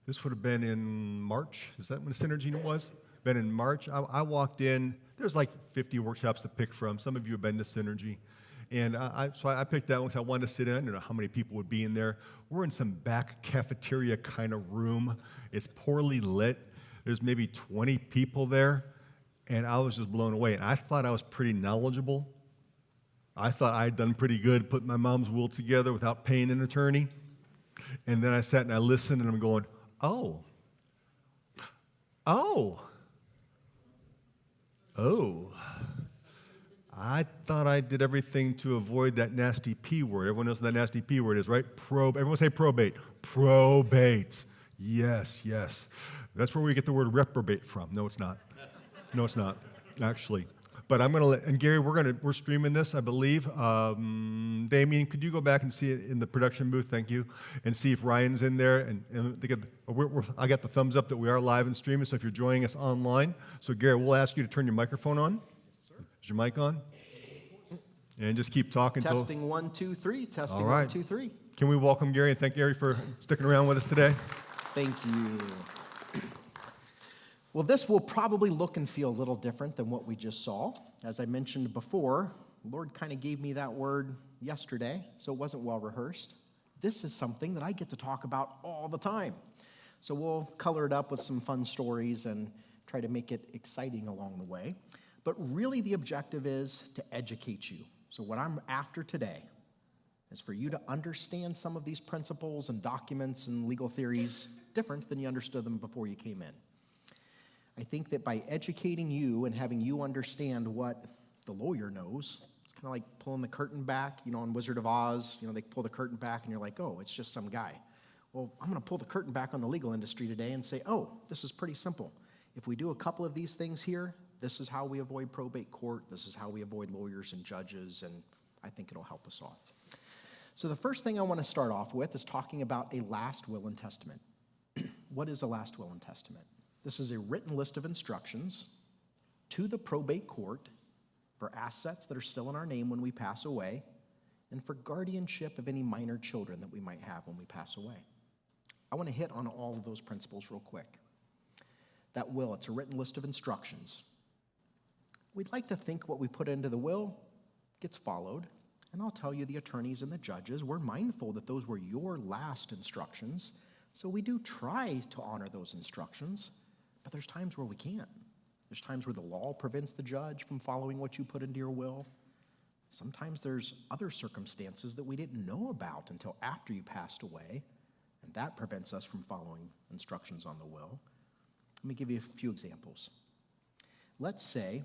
This would have been in March. Is that when Synergy was? Been in March. I walked in. There's like 50 workshops to pick from. Some of you have been to Synergy. And so I picked that one because I wanted to sit in. I don't know how many people would be in there. We're in some back cafeteria kind of room. It's poorly lit. There's maybe 20 people there. And I was just blown away. And I thought I was pretty knowledgeable. I thought I had done pretty good putting my mom's will together without paying an attorney. And then I sat and I listened, and I'm going, oh, I thought I did everything to avoid that nasty P word. Everyone knows what that nasty P word is, right? Everyone say probate. Probate. Yes. That's where we get the word reprobate from. No, it's not. No, it's not, actually. But I'm going to and Gary, we're streaming this, I believe. Damien, could you go back and see it in the production booth? Thank you. And see if Ryan's in there. And I got the thumbs up that we are live and streaming, so if you're joining us online. So Gary, we'll ask you to turn your microphone on. Yes, sir. Is your mic on? And just keep talking. Testing 1, 2, 3. Testing all right. 1, 2, 3. Can we welcome Gary and thank Gary for sticking around with us today? Thank you. Well, this will probably look and feel a little different than what we just saw. As I mentioned before, the Lord kind of gave me that word yesterday, so it wasn't well rehearsed. This is something that I get to talk about all the time. So we'll color it up with some fun stories and try to make it exciting along the way. But really the objective is to educate you. So what I'm after today is for you to understand some of these principles and documents and legal theories different than you understood them before you came in. I think that by educating you and having you understand what the lawyer knows, it's kind of like pulling the curtain back, on Wizard of Oz, they pull the curtain back and you're like, oh, it's just some guy. Well, I'm going to pull the curtain back on the legal industry today and say, oh, this is pretty simple. If we do a couple of these things here, this is how we avoid probate court, this is how we avoid lawyers and judges, and I think it'll help us all. So the first thing I want to start off with is talking about a last will and testament. What is a last will and testament? This is a written list of instructions to the probate court for assets that are still in our name when we pass away and for guardianship of any minor children that we might have when we pass away. I want to hit on all of those principles real quick. That will, it's a written list of instructions. We'd like to think what we put into the will gets followed, and I'll tell you the attorneys and the judges, we're mindful that those were your last instructions, so we do try to honor those instructions. But there's times where we can't. There's times where the law prevents the judge from following what you put into your will. Sometimes there's other circumstances that we didn't know about until after you passed away, and that prevents us from following instructions on the will. Let me give you a few examples. Let's say,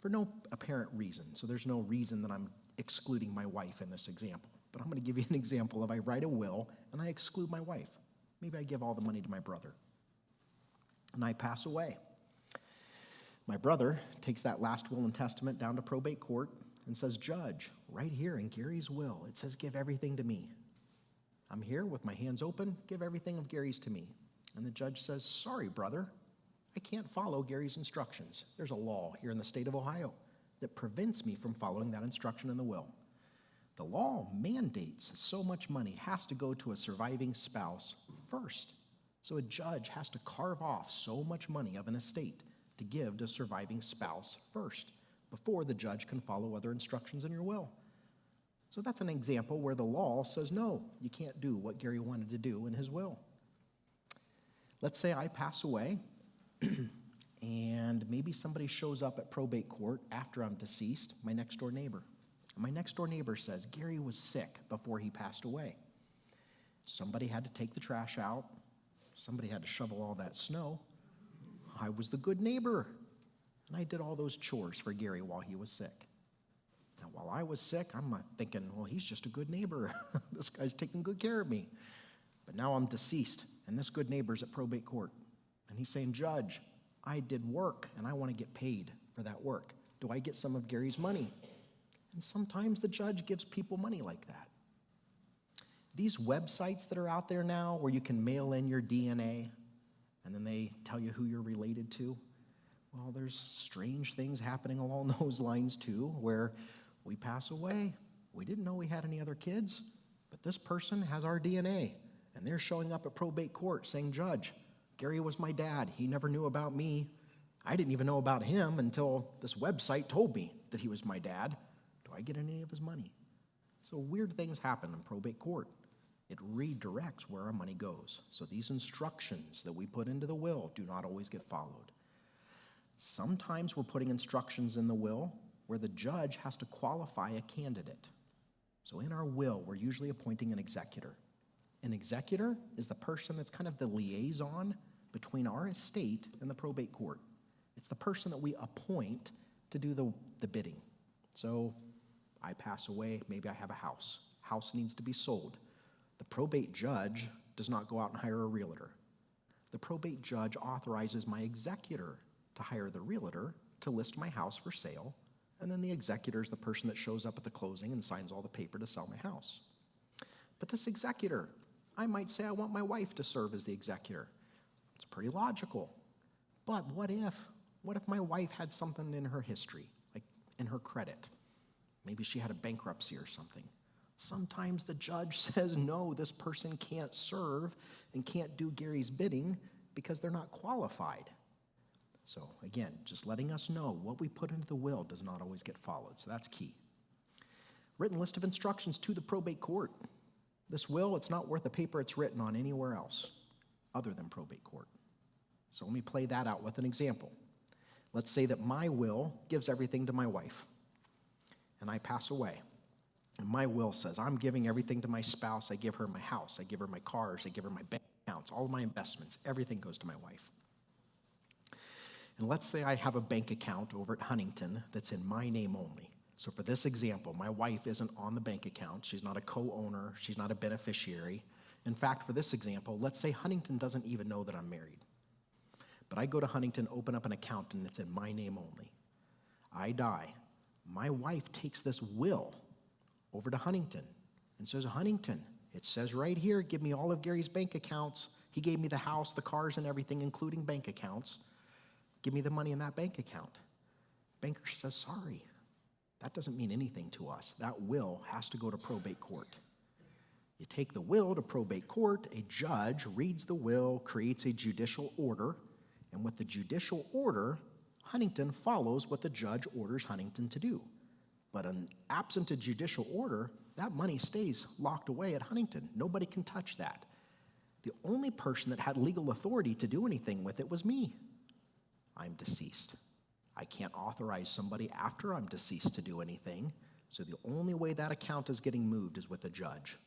for no apparent reason, so there's no reason that I'm excluding my wife in this example, but I'm going to give you an example of I write a will and I exclude my wife. Maybe I give all the money to my brother. And I pass away. My brother takes that last will and testament down to probate court and says, Judge, right here in Gary's will, it says give everything to me. I'm here with my hands open, give everything of Gary's to me. And the judge says, sorry, brother, I can't follow Gary's instructions. There's a law here in the state of Ohio that prevents me from following that instruction in the will. The law mandates so much money has to go to a surviving spouse first. So a judge has to carve off so much money of an estate to give to a surviving spouse first before the judge can follow other instructions in your will. So that's an example where the law says, no, you can't do what Gary wanted to do in his will. Let's say I pass away and maybe somebody shows up at probate court after I'm deceased, my next door neighbor. And my next door neighbor says, Gary was sick before he passed away. Somebody had to take the trash out. Somebody had to shovel all that snow. I was the good neighbor, and I did all those chores for Gary while he was sick. Now, while I was sick, I'm thinking, well, he's just a good neighbor. This guy's taking good care of me. But now I'm deceased, and this good neighbor's at probate court, and he's saying, Judge, I did work, and I want to get paid for that work. Do I get some of Gary's money? And sometimes the judge gives people money like that. These websites that are out there now where you can mail in your DNA and then they tell you who you're related to, well, there's strange things happening along those lines too, where we pass away. We didn't know we had any other kids, but this person has our DNA And they're showing up at probate court saying, Judge, Gary was my dad. He never knew about me. I didn't even know about him until this website told me that he was my dad. Do I get any of his money? So weird things happen in probate court. It redirects where our money goes. So these instructions that we put into the will do not always get followed. Sometimes we're putting instructions in the will where the judge has to qualify a candidate. So in our will, we're usually appointing an executor. An executor is the person that's kind of the liaison between our estate and the probate court. It's the person that we appoint to do the bidding. So I pass away, maybe I have a house. House needs to be sold. The probate judge does not go out and hire a realtor. The probate judge authorizes my executor to hire the realtor to list my house for sale, and then the executor is the person that shows up at the closing and signs all the paper to sell my house. But this executor, I might say I want my wife to serve as the executor. It's pretty logical. But what if my wife had something in her history, like in her credit? Maybe she had a bankruptcy or something. Sometimes the judge says, no, this person can't serve and can't do Gary's bidding because they're not qualified. So again, just letting us know what we put into the will does not always get followed. So that's key. Written list of instructions to the probate court. This will, it's not worth the paper it's written on anywhere else other than probate court. So let me play that out with an example. Let's say that my will gives everything to my wife, and I pass away. And my will says, I'm giving everything to my spouse. I give her my house. I give her my cars. I give her my bank accounts, all of my investments. Everything goes to my wife. And let's say I have a bank account over at Huntington that's in my name only. So for this example, my wife isn't on the bank account. She's not a co-owner. She's not a beneficiary. In fact, for this example, let's say Huntington doesn't even know that I'm married. But I go to Huntington, open up an account, and it's in my name only. I die. My wife takes this will over to Huntington and says, Huntington, it says right here, give me all of Gary's bank accounts. He gave me the house, the cars, and everything, including bank accounts. Give me the money in that bank account. Banker says, sorry, that doesn't mean anything to us. That will has to go to probate court. You take the will to probate court, a judge reads the will, creates a judicial order, and with the judicial order, Huntington follows what the judge orders Huntington to do. But absent a judicial order, that money stays locked away at Huntington. Nobody can touch that. The only person that had legal authority to do anything with it was me. I'm deceased. I can't authorize somebody after I'm deceased to do anything, so the only way that account is getting moved is with a judge.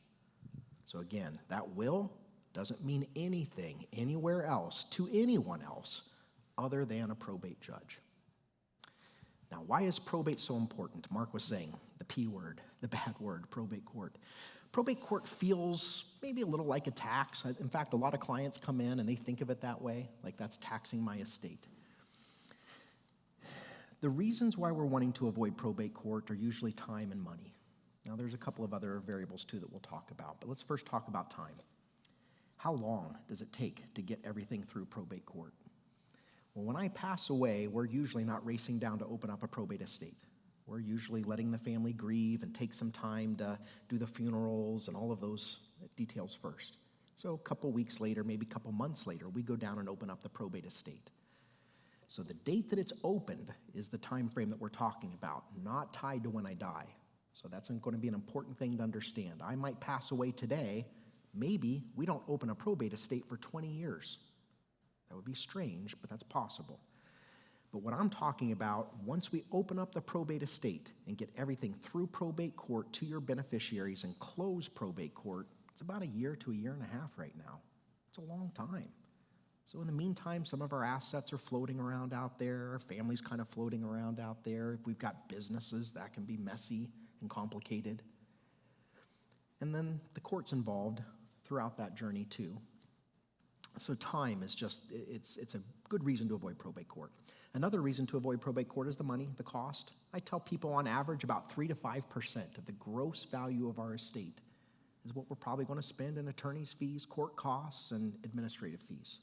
So again, that will doesn't mean anything anywhere else to anyone else other than a probate judge. Now, why is probate so important? Mark was saying the P word, the bad word, probate court. Probate court feels maybe a little like a tax. In fact, a lot of clients come in and they think of it that way, like that's taxing my estate. The reasons why we're wanting to avoid probate court are usually time and money. Now, there's a couple of other variables too that we'll talk about, but let's first talk about time. How long does it take to get everything through probate court? Well, when I pass away, we're usually not racing down to open up a probate estate. We're usually letting the family grieve and take some time to do the funerals and all of those details first. So a couple weeks later, maybe a couple months later, we go down and open up the probate estate. So the date that it's opened is the time frame that we're talking about, not tied to when I die. So that's going to be an important thing to understand. I might pass away today. Maybe we don't open a probate estate for 20 years. That would be strange, but that's possible. But what I'm talking about, once we open up the probate estate and get everything through probate court to your beneficiaries and close probate court, it's about a year to a year and a half right now. It's a long time. So in the meantime, some of our assets are floating around out there. Our family's kind of floating around out there. If we've got businesses, that can be messy and complicated. And then the court's involved throughout that journey too. So time is just, it's a good reason to avoid probate court. Another reason to avoid probate court is the money, the cost. I tell people on average about 3 to 5% of the gross value of our estate is what we're probably going to spend in attorney's fees, court costs, and administrative fees.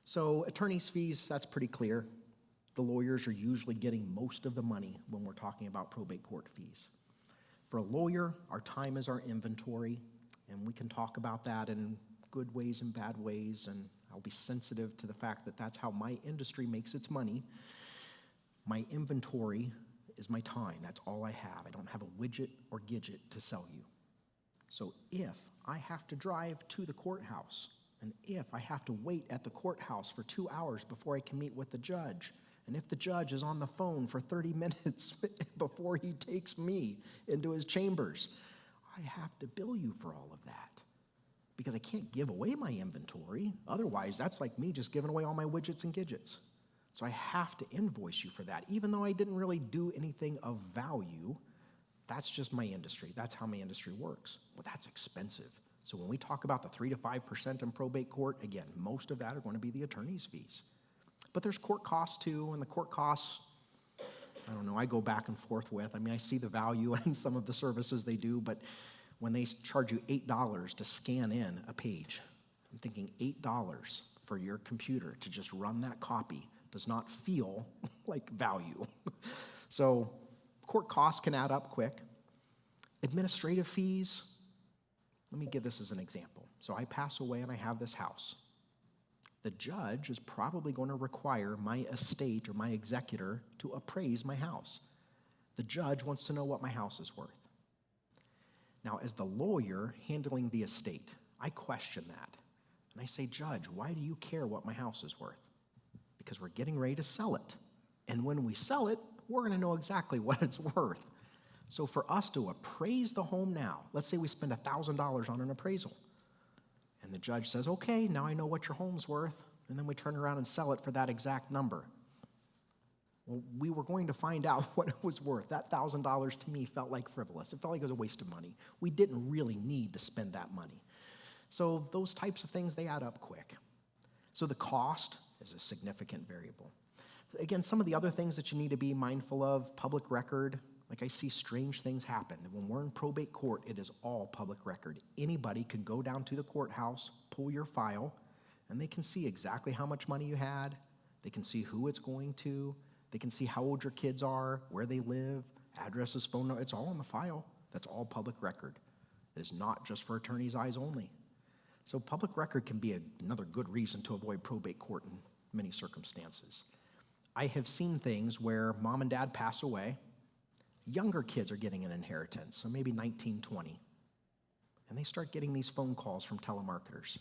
So attorney's fees, that's pretty clear. The lawyers are usually getting most of the money when we're talking about probate court fees. For a lawyer, our time is our inventory. And we can talk about that in good ways and bad ways, and I'll be sensitive to the fact that that's how my industry makes its money. My inventory is my time. That's all I have. I don't have a widget or gidget to sell you. So if I have to drive to the courthouse, and if I have to wait at the courthouse for 2 hours before I can meet with the judge, and if the judge is on the phone for 30 minutes before he takes me into his chambers, I have to bill you for all of that because I can't give away my inventory. Otherwise, that's like me just giving away all my widgets and gidgets. So I have to invoice you for that. Even though I didn't really do anything of value, that's just my industry. That's how my industry works. Well, that's expensive. So when we talk about the 3 to 5% in probate court, again, most of that are going to be the attorney's fees. But there's court costs too, and the court costs, I don't know, I go back and forth with. I mean, I see the value in some of the services they do, but when they charge you $8 to scan in a page, I'm thinking $8 for your computer to just run that copy does not feel like value. So court costs can add up quick. Administrative fees, let me give this as an example. So I pass away and I have this house. The judge is probably going to require my estate or my executor to appraise my house. The judge wants to know what my house is worth. Now, as the lawyer handling the estate, I question that. And I say, Judge, why do you care what my house is worth? Because we're getting ready to sell it. And when we sell it, we're going to know exactly what it's worth. So for us to appraise the home now, let's say we spend $1,000 on an appraisal. And the judge says, okay, now I know what your home's worth. And then we turn around and sell it for that exact number. Well, we were going to find out what it was worth. That $1,000 to me felt like frivolous. It felt like it was a waste of money. We didn't really need to spend that money. So those types of things, they add up quick. So the cost is a significant variable. Again, some of the other things that you need to be mindful of, public record. Like I see strange things happen. When we're in probate court, it is all public record. Anybody can go down to the courthouse, pull your file, and they can see exactly how much money you had. They can see who it's going to. They can see how old your kids are, where they live, addresses, phone number. It's all in the file. That's all public record. It is not just for attorneys' eyes only. So public record can be another good reason to avoid probate court in many circumstances. I have seen things where mom and dad pass away. Younger kids are getting an inheritance, so maybe 19, 20. And they start getting these phone calls from telemarketers.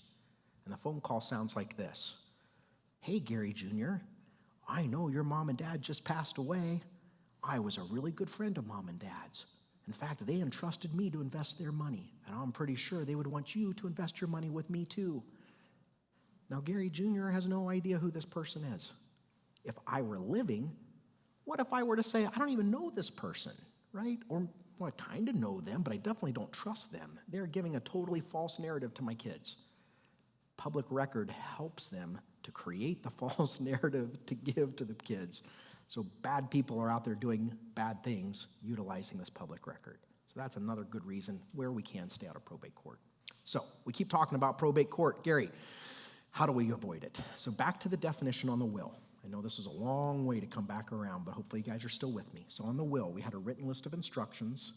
And the phone call sounds like this. Hey, Gary Jr., I know your mom and dad just passed away. I was a really good friend of mom and dad's. In fact, they entrusted me to invest their money, and I'm pretty sure they would want you to invest your money with me too. Now, Gary Jr. has no idea who this person is. If I were living, what if I were to say, I don't even know this person, right? Or, well, I kind of know them, but I definitely don't trust them. They're giving a totally false narrative to my kids. Public record helps them to create the false narrative to give to the kids. So bad people are out there doing bad things utilizing this public record. So that's another good reason where we can stay out of probate court. So we keep talking about probate court. Gary, how do we avoid it? So back to the definition on the will. I know this is a long way to come back around, but hopefully you guys are still with me. So on the will, we had a written list of instructions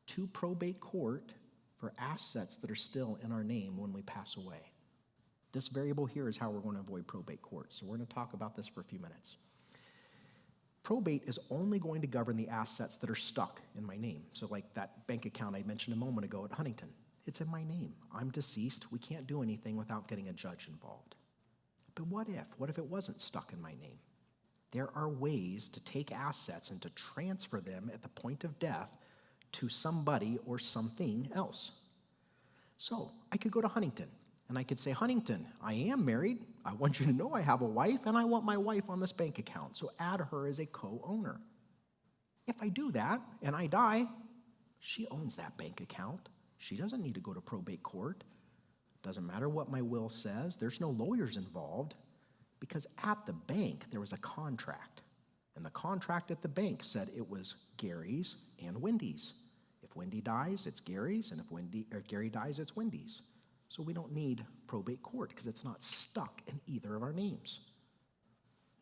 to probate court for assets that are still in our name when we pass away. This variable here is how we're going to avoid probate court. So we're going to talk about this for a few minutes. Probate is only going to govern the assets that are stuck in my name. So like that bank account I mentioned a moment ago at Huntington, it's in my name. I'm deceased. We can't do anything without getting a judge involved. But what if? What if it wasn't stuck in my name? There are ways to take assets and to transfer them at the point of death to somebody or something else. So I could go to Huntington and I could say, Huntington, I am married. I want you to know I have a wife and I want my wife on this bank account. So add her as a co-owner. If I do that and I die, she owns that bank account. She doesn't need to go to probate court. Doesn't matter what my will says. There's no lawyers involved because at the bank there was a contract. And the contract at the bank said it was Gary's and Wendy's. If Wendy dies, it's Gary's, and if Gary dies, it's Wendy's. So we don't need probate court because it's not stuck in either of our names.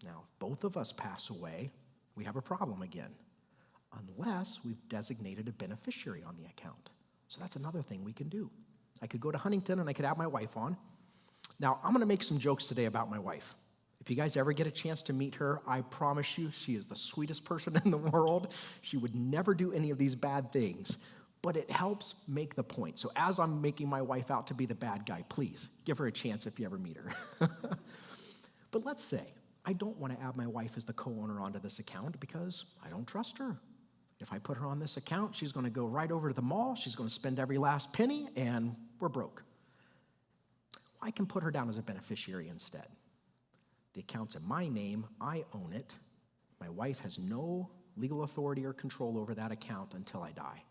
Now, if both of us pass away, we have a problem again, unless we've designated a beneficiary on the account. So that's another thing we can do. I could go to Huntington and I could have my wife on. Now, I'm going to make some jokes today about my wife. If you guys ever get a chance to meet her, I promise you she is the sweetest person in the world. She would never do any of these bad things, but it helps make the point. So as I'm making my wife out to be the bad guy, please give her a chance if you ever meet her. But let's say I don't want to add my wife as the co-owner onto this account because I don't trust her. If I put her on this account, she's going to go right over to the mall, she's going to spend every last penny, and we're broke. I can put her down as a beneficiary instead. The account's in my name, I own it. My wife has no legal authority or control over that account until I die.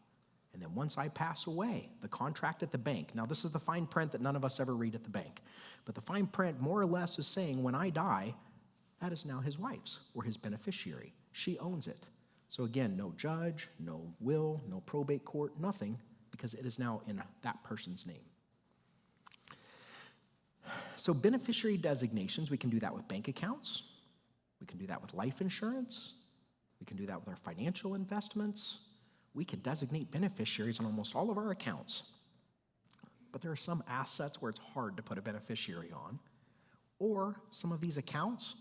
And then once I pass away, the contract at the bank, now this is the fine print that none of us ever read at the bank, but the fine print more or less is saying when I die, that is now his wife's or his beneficiary. She owns it. So again, no judge, no will, no probate court, nothing, because it is now in that person's name. So beneficiary designations, we can do that with bank accounts. We can do that with life insurance. We can do that with our financial investments. We can designate beneficiaries on almost all of our accounts. But there are some assets where it's hard to put a beneficiary on. Or some of these accounts,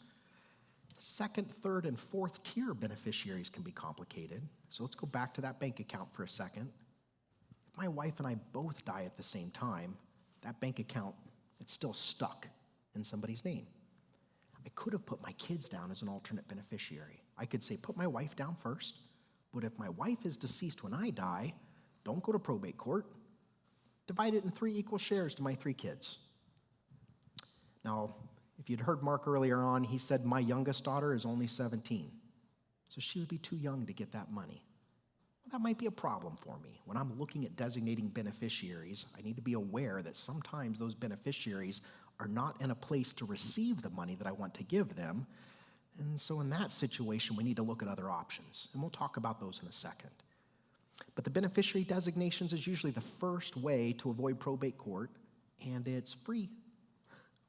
second, third, and fourth tier beneficiaries can be complicated. So let's go back to that bank account for a second. If my wife and I both die at the same time, that bank account, it's still stuck in somebody's name. I could have put my kids down as an alternate beneficiary. I could say, put my wife down first, but if my wife is deceased when I die, don't go to probate court. Divide it in 3 equal shares to my 3 kids. Now, if you'd heard Mark earlier on, he said my youngest daughter is only 17. So she would be too young to get that money. Well, that might be a problem for me. When I'm looking at designating beneficiaries, I need to be aware that sometimes those beneficiaries are not in a place to receive the money that I want to give them. And so in that situation, we need to look at other options. And we'll talk about those in a second. But the beneficiary designations is usually the first way to avoid probate court, and it's free.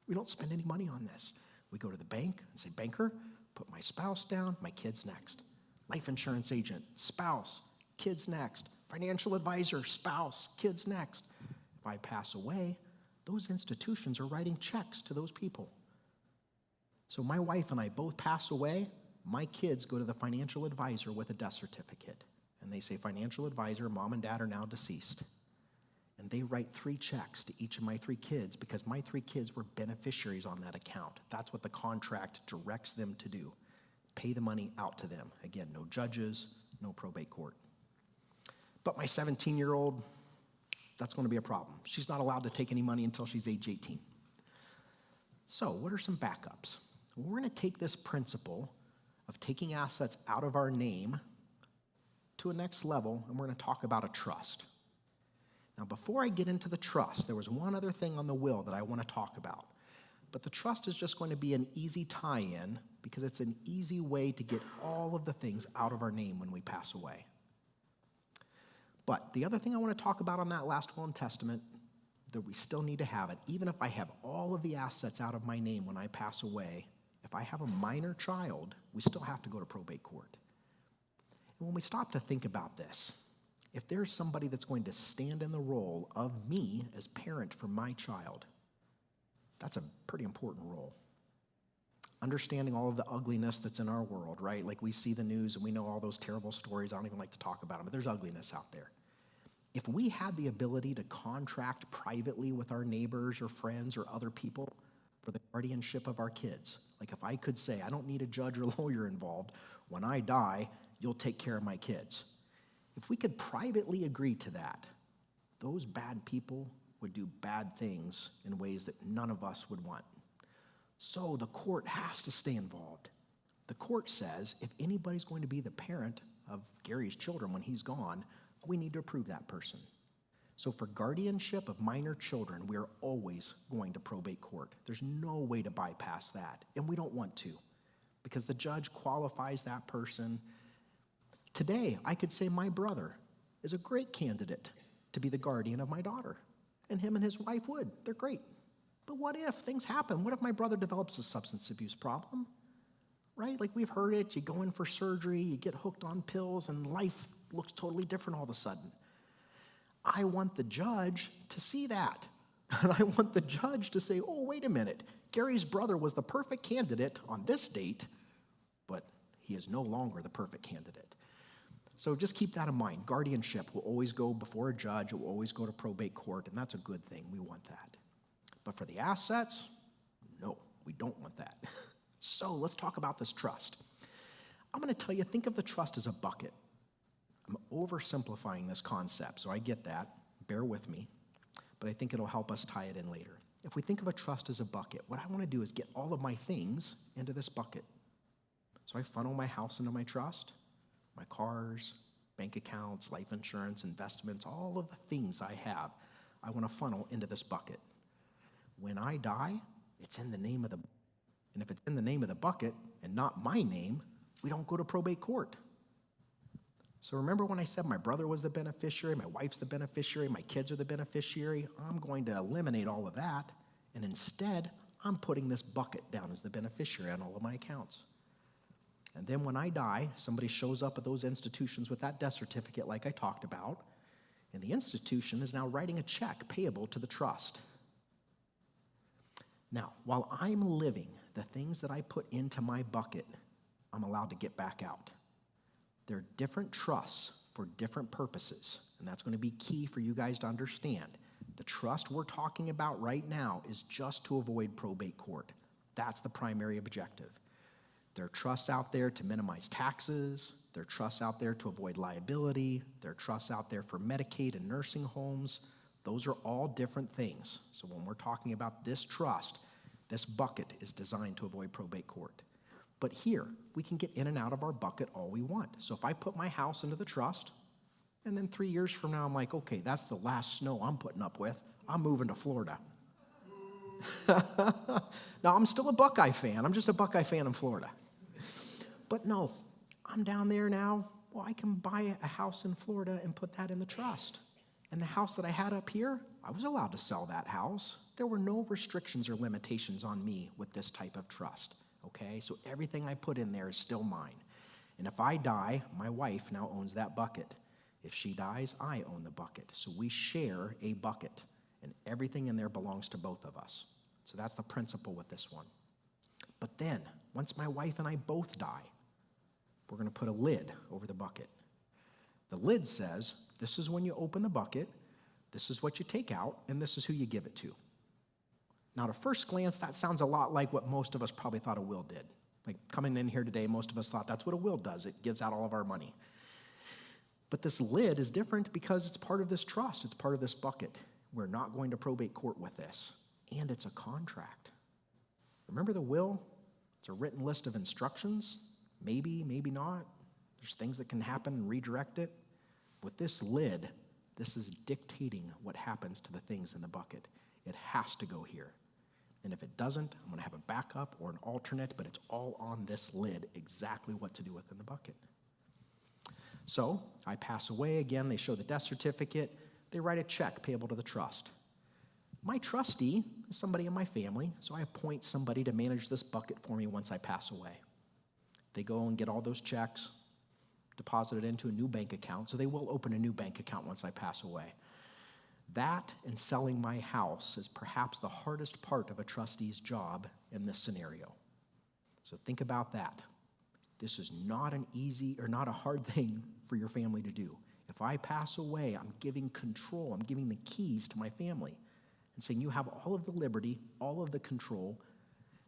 We don't spend any money on this. We go to the bank and say, banker, put my spouse down, my kids next. Life insurance agent, spouse, kids next. Financial advisor, spouse, kids next. If I pass away, those institutions are writing checks to those people. So my wife and I both pass away, my kids go to the financial advisor with a death certificate. And they say, financial advisor, mom and dad are now deceased. And they write 3 checks to each of my 3 kids because my 3 kids were beneficiaries on that account. That's what the contract directs them to do. Pay the money out to them. Again, no judges, no probate court. But my 17-year-old, that's going to be a problem. She's not allowed to take any money until she's age 18. So what are some backups? We're going to take this principle of taking assets out of our name to a next level, and we're going to talk about a trust. Now, before I get into the trust, there was one other thing on the will that I want to talk about. But the trust is just going to be an easy tie-in because it's an easy way to get all of the things out of our name when we pass away. But the other thing I want to talk about on that last will and testament, that we still need to have it, even if I have all of the assets out of my name when I pass away, if I have a minor child, we still have to go to probate court. And when we stop to think about this, if there's somebody that's going to stand in the role of me as parent for my child, that's a pretty important role. Understanding all of the ugliness that's in our world, right? Like we see the news and we know all those terrible stories. I don't even like to talk about them, but there's ugliness out there. If we had the ability to contract privately with our neighbors or friends or other people for the guardianship of our kids, like if I could say, I don't need a judge or lawyer involved, when I die, you'll take care of my kids. If we could privately agree to that, those bad people would do bad things in ways that none of us would want. So the court has to stay involved. The court says if anybody's going to be the parent of Gary's children when he's gone, we need to approve that person. So for guardianship of minor children, we are always going to probate court. There's no way to bypass that, and we don't want to, because the judge qualifies that person. Today, I could say my brother is a great candidate to be the guardian of my daughter, and him and his wife would. They're great. But what if things happen? What if my brother develops a substance abuse problem? Right? Like we've heard it, you go in for surgery, you get hooked on pills, and life looks totally different all of a sudden. I want the judge to see that. And I want the judge to say, oh, wait a minute. Gary's brother was the perfect candidate on this date, but he is no longer the perfect candidate. So just keep that in mind. Guardianship will always go before a judge. It will always go to probate court, and that's a good thing. We want that. But for the assets, no, we don't want that. So let's talk about this trust. I'm going to tell you, think of the trust as a bucket. I'm oversimplifying this concept, so I get that. Bear with me. But I think it'll help us tie it in later. If we think of a trust as a bucket, what I want to do is get all of my things into this bucket. So I funnel my house into my trust, my cars, bank accounts, life insurance, investments, all of the things I have, I want to funnel into this bucket. When I die, it's in the name of the, and if it's in the name of the bucket and not my name, we don't go to probate court. So remember when I said my brother was the beneficiary, my wife's the beneficiary, my kids are the beneficiary? I'm going to eliminate all of that, and instead, I'm putting this bucket down as the beneficiary on all of my accounts. And then when I die, somebody shows up at those institutions with that death certificate like I talked about, and the institution is now writing a check payable to the trust. Now, while I'm living, the things that I put into my bucket, I'm allowed to get back out. There are different trusts for different purposes, and that's going to be key for you guys to understand. The trust we're talking about right now is just to avoid probate court. That's the primary objective. There are trusts out there to minimize taxes. There are trusts out there to avoid liability. There are trusts out there for Medicaid and nursing homes. Those are all different things. So when we're talking about this trust, this bucket is designed to avoid probate court. But here, we can get in and out of our bucket all we want. So if I put my house into the trust, and then 3 years from now, I'm like, okay, that's the last snow I'm putting up with. I'm moving to Florida. Now, I'm still a Buckeye fan. I'm just a Buckeye fan in Florida. But no, I'm down there now. Well, I can buy a house in Florida and put that in the trust. And the house that I had up here, I was allowed to sell that house. There were no restrictions or limitations on me with this type of trust. Okay, so everything I put in there is still mine. And if I die, my wife now owns that bucket. If she dies, I own the bucket. So we share a bucket, and everything in there belongs to both of us. So that's the principle with this one. But then, once my wife and I both die, we're going to put a lid over the bucket. The lid says, this is when you open the bucket, this is what you take out, and this is who you give it to. Now, at first glance, that sounds a lot like what most of us probably thought a will did. Like coming in here today, most of us thought that's what a will does. It gives out all of our money. But this lid is different because it's part of this trust. It's part of this bucket. We're not going to probate court with this. And it's a contract. Remember the will? It's a written list of instructions. Maybe, maybe not. There's things that can happen and redirect it. With this lid, this is dictating what happens to the things in the bucket. It has to go here. And if it doesn't, I'm going to have a backup or an alternate, but it's all on this lid, exactly what to do within the bucket. So I pass away. Again, they show the death certificate. They write a check payable to the trust. My trustee is somebody in my family, so I appoint somebody to manage this bucket for me once I pass away. They go and get all those checks, deposit it into a new bank account, so they will open a new bank account once I pass away. That and selling my house is perhaps the hardest part of a trustee's job in this scenario. So think about that. This is not an easy or not a hard thing for your family to do. If I pass away, I'm giving control, I'm giving the keys to my family and saying you have all of the liberty, all of the control.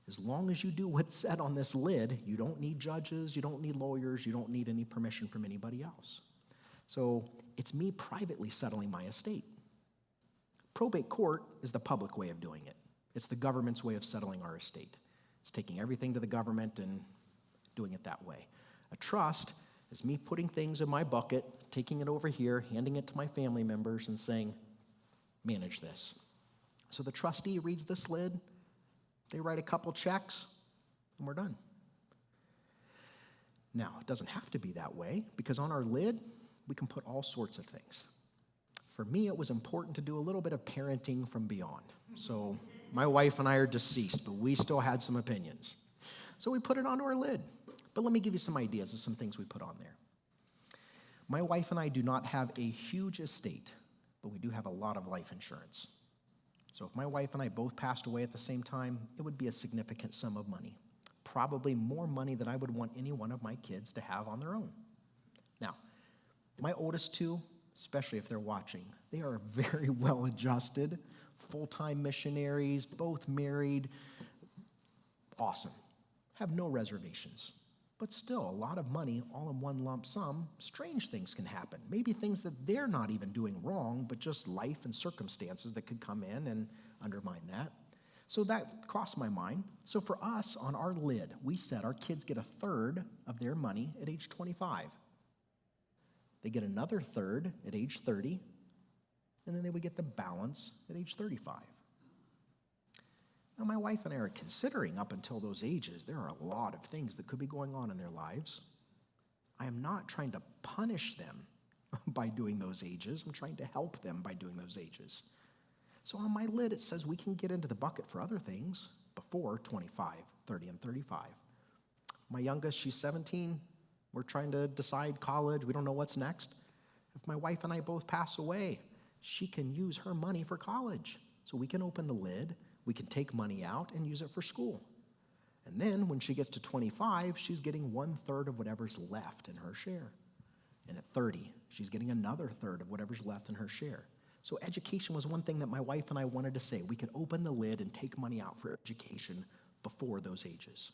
As long as you do what's said on this lid, you don't need judges, you don't need lawyers, you don't need any permission from anybody else. So it's me privately settling my estate. Probate court is the public way of doing it. It's the government's way of settling our estate. It's taking everything to the government and doing it that way. A trust is me putting things in my bucket, taking it over here, handing it to my family members and saying, manage this. So the trustee reads this lid, they write a couple checks, and we're done. Now, it doesn't have to be that way because on our lid, we can put all sorts of things. For me, it was important to do a little bit of parenting from beyond. So my wife and I are deceased, but we still had some opinions. So we put it onto our lid. But let me give you some ideas of some things we put on there. My wife and I do not have a huge estate, but we do have a lot of life insurance. So if my wife and I both passed away at the same time, it would be a significant sum of money. Probably more money than I would want any one of my kids to have on their own. Now, my oldest two, especially if they're watching, they are very well adjusted, full-time missionaries, both married, awesome. Have no reservations. But still, a lot of money all in one lump sum, strange things can happen. Maybe things that they're not even doing wrong, but just life and circumstances that could come in and undermine that. So that crossed my mind. So for us, on our lid, we said our kids get a third of their money at age 25. They get another third at age 30, and then they would get the balance at age 35. Now, my wife and I are considering up until those ages, there are a lot of things that could be going on in their lives. I am not trying to punish them by doing those ages. I'm trying to help them by doing those ages. So on my lid, it says we can get into the bucket for other things before 25, 30, and 35. My youngest, she's 17. We're trying to decide college. We don't know what's next. If my wife and I both pass away, she can use her money for college. So we can open the lid, we can take money out and use it for school. And then when she gets to 25, she's getting 1/3 of whatever's left in her share. And at 30, she's getting another third of whatever's left in her share. So education was one thing that my wife and I wanted to say. We could open the lid and take money out for education before those ages.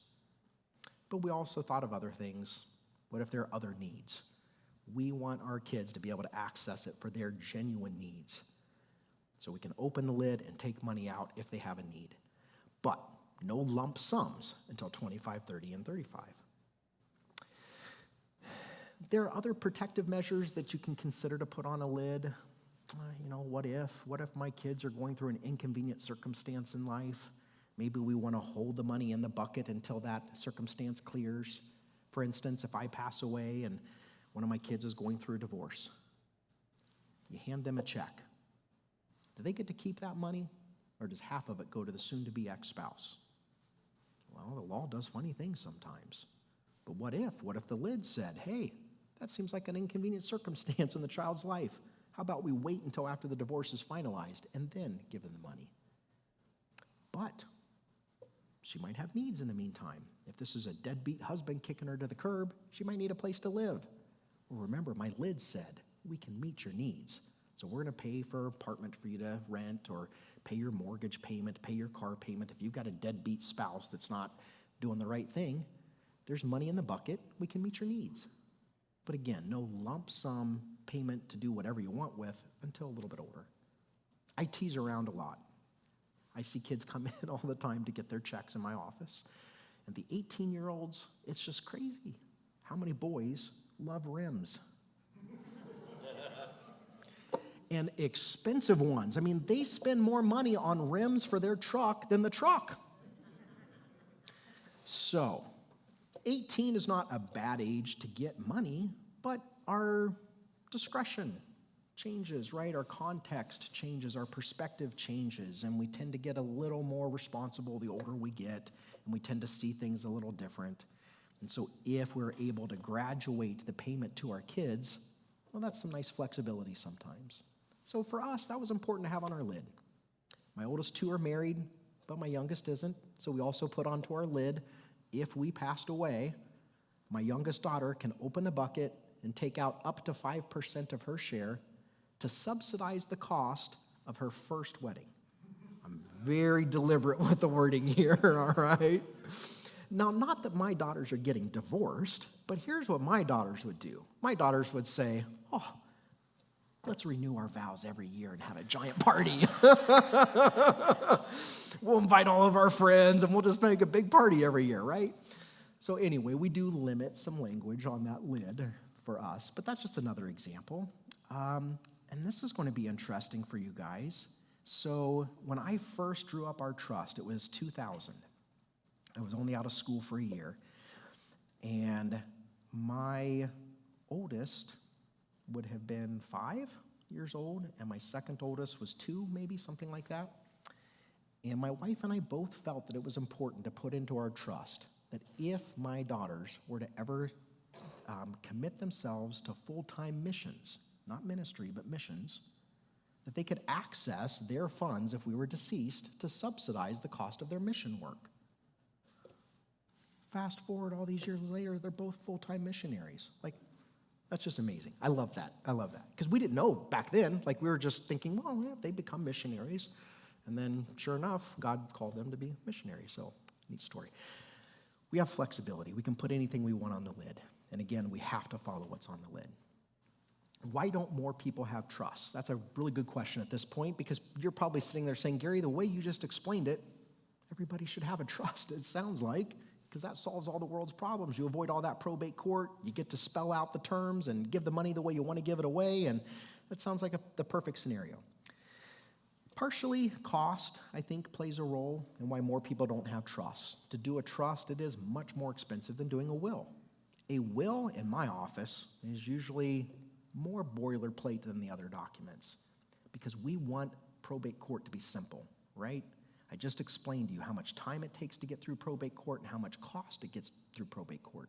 But we also thought of other things. What if there are other needs? We want our kids to be able to access it for their genuine needs. So we can open the lid and take money out if they have a need. But no lump sums until 25, 30, and 35. There are other protective measures that you can consider to put on a lid. What if my kids are going through an inconvenient circumstance in life? Maybe we want to hold the money in the bucket until that circumstance clears. For instance, if I pass away and one of my kids is going through a divorce, you hand them a check. Do they get to keep that money, or does half of it go to the soon-to-be ex-spouse? Well, the law does funny things sometimes. But what if the lid said, hey, that seems like an inconvenient circumstance in the child's life. How about we wait until after the divorce is finalized and then give them the money? But she might have needs in the meantime. If this is a deadbeat husband kicking her to the curb, she might need a place to live. Well, remember, my lid said, we can meet your needs. So we're going to pay for an apartment for you to rent, or pay your mortgage payment, pay your car payment. If you've got a deadbeat spouse that's not doing the right thing, there's money in the bucket. We can meet your needs. But again, no lump sum payment to do whatever you want with until a little bit older. I tease around a lot. I see kids come in all the time to get their checks in my office. And the 18-year-olds, it's just crazy. How many boys love rims? And expensive ones. I mean, they spend more money on rims for their truck than the truck. So, 18 is not a bad age to get money, but our discretion changes, right? Our context changes, our perspective changes, and we tend to get a little more responsible the older we get, and we tend to see things a little different. And so if we're able to graduate the payment to our kids, well, that's some nice flexibility sometimes. So for us, that was important to have on our lid. My oldest two are married, but my youngest isn't, so we also put onto our lid, if we passed away, my youngest daughter can open the bucket and take out up to 5% of her share to subsidize the cost of her first wedding. I'm very deliberate with the wording here, all right? Now, not that my daughters are getting divorced, but here's what my daughters would do. My daughters would say, let's renew our vows every year and have a giant party. We'll invite all of our friends and we'll just make a big party every year, right? So anyway, we do limit some language on that lid for us, but that's just another example. And this is going to be interesting for you guys. So when I first drew up our trust, it was 2000. I was only out of school for a year. And my oldest would have been 5 years old, and my second oldest was 2, maybe, something like that. And my wife and I both felt that it was important to put into our trust that if my daughters were to ever commit themselves to full-time missions, not ministry, but missions, that they could access their funds if we were deceased to subsidize the cost of their mission work. Fast forward all these years later, they're both full-time missionaries. Like, that's just amazing. I love that. I love that. Because we didn't know back then. Like, we were just thinking, well, yeah, they become missionaries. And then, sure enough, God called them to be missionaries. So, neat story. We have flexibility. We can put anything we want on the lid. And again, we have to follow what's on the lid. Why don't more people have trust? That's a really good question at this point, because you're probably sitting there saying, Gary, the way you just explained it, everybody should have a trust, it sounds like, because that solves all the world's problems. You avoid all that probate court, you get to spell out the terms and give the money the way you want to give it away, and that sounds like the perfect scenario. Partially, cost, I think, plays a role in why more people don't have trust. To do a trust, it is much more expensive than doing a will. A will in my office is usually more boilerplate than the other documents because we want probate court to be simple, right? I just explained to you how much time it takes to get through probate court and how much cost it gets through probate court.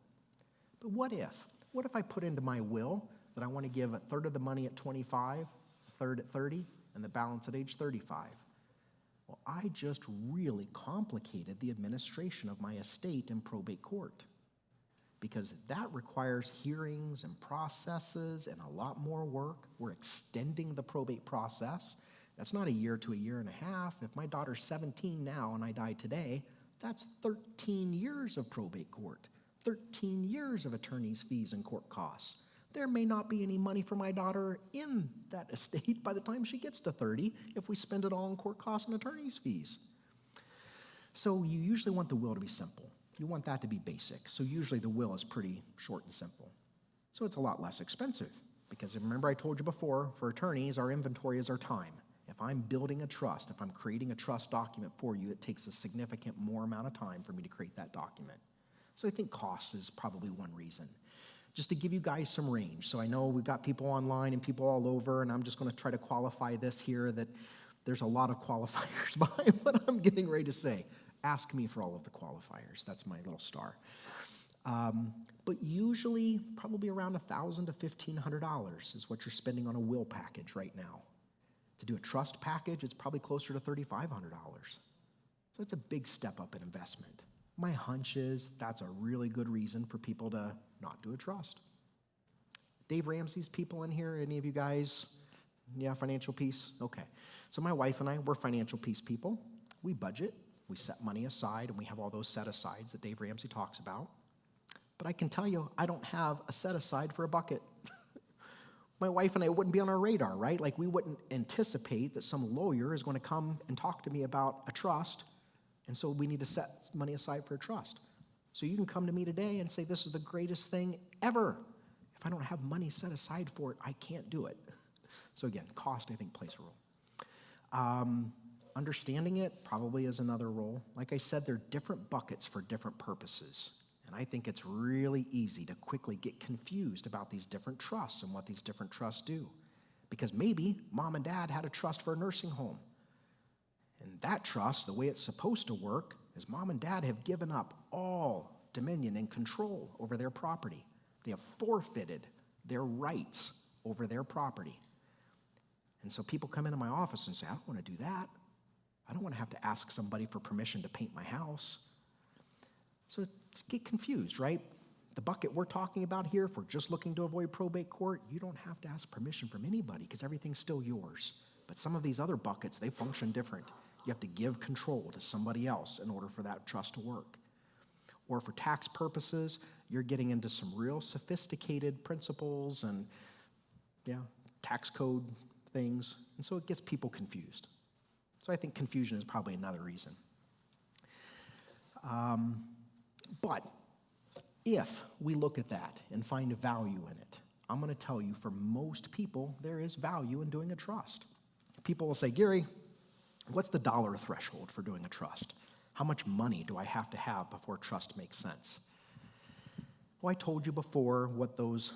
But what if? What if I put into my will that I want to give a third of the money at 25, a third at 30, and the balance at age 35? Well, I just really complicated the administration of my estate in probate court because that requires hearings and processes and a lot more work. We're extending the probate process. That's not a year to a year and a half. If my daughter's 17 now and I die today, that's 13 years of probate court, 13 years of attorney's fees and court costs. There may not be any money for my daughter in that estate by the time she gets to 30 if we spend it all on court costs and attorney's fees. So you usually want the will to be simple. You want that to be basic. So usually the will is pretty short and simple. So it's a lot less expensive because remember I told you before, for attorneys, our inventory is our time. If I'm building a trust, if I'm creating a trust document for you, it takes a significant more amount of time for me to create that document. So I think cost is probably one reason. Just to give you guys some range. So I know we've got people online and people all over, and I'm just going to try to qualify this here that there's a lot of qualifiers behind what I'm getting ready to say. Ask me for all of the qualifiers. That's my little star. But usually probably around $1,000 to $1,500 is what you're spending on a will package right now. To do a trust package, it's probably closer to $3,500. So it's a big step up in investment. My hunch is that's a really good reason for people to not do a trust. Dave Ramsey's people in here, any of you guys? Yeah, financial peace? Okay. So my wife and I, we're financial peace people. We budget, we set money aside, and we have all those set-asides that Dave Ramsey talks about. But I can tell you, I don't have a set-aside for a bucket. My wife and I wouldn't be on our radar, right? Like we wouldn't anticipate that some lawyer is going to come and talk to me about a trust, and so we need to set money aside for a trust. So you can come to me today and say, this is the greatest thing ever. If I don't have money set aside for it, I can't do it. So again, cost, I think, plays a role. Understanding it probably is another role. Like I said, there are different buckets for different purposes. And I think it's really easy to quickly get confused about these different trusts and what these different trusts do. Because maybe mom and dad had a trust for a nursing home. And that trust, the way it's supposed to work, is mom and dad have given up all dominion and control over their property. They have forfeited their rights over their property. And so people come into my office and say, I don't want to do that. I don't want to have to ask somebody for permission to paint my house. So it's get confused, right? The bucket we're talking about here, if we're just looking to avoid probate court, you don't have to ask permission from anybody because everything's still yours. But some of these other buckets, they function different. You have to give control to somebody else in order for that trust to work. Or for tax purposes, you're getting into some real sophisticated principles and tax code things. And so it gets people confused. So I think confusion is probably another reason. But if we look at that and find value in it, I'm going to tell you for most people, there is value in doing a trust. People will say, Gary, what's the dollar threshold for doing a trust? How much money do I have to have before trust makes sense? Well, I told you before what those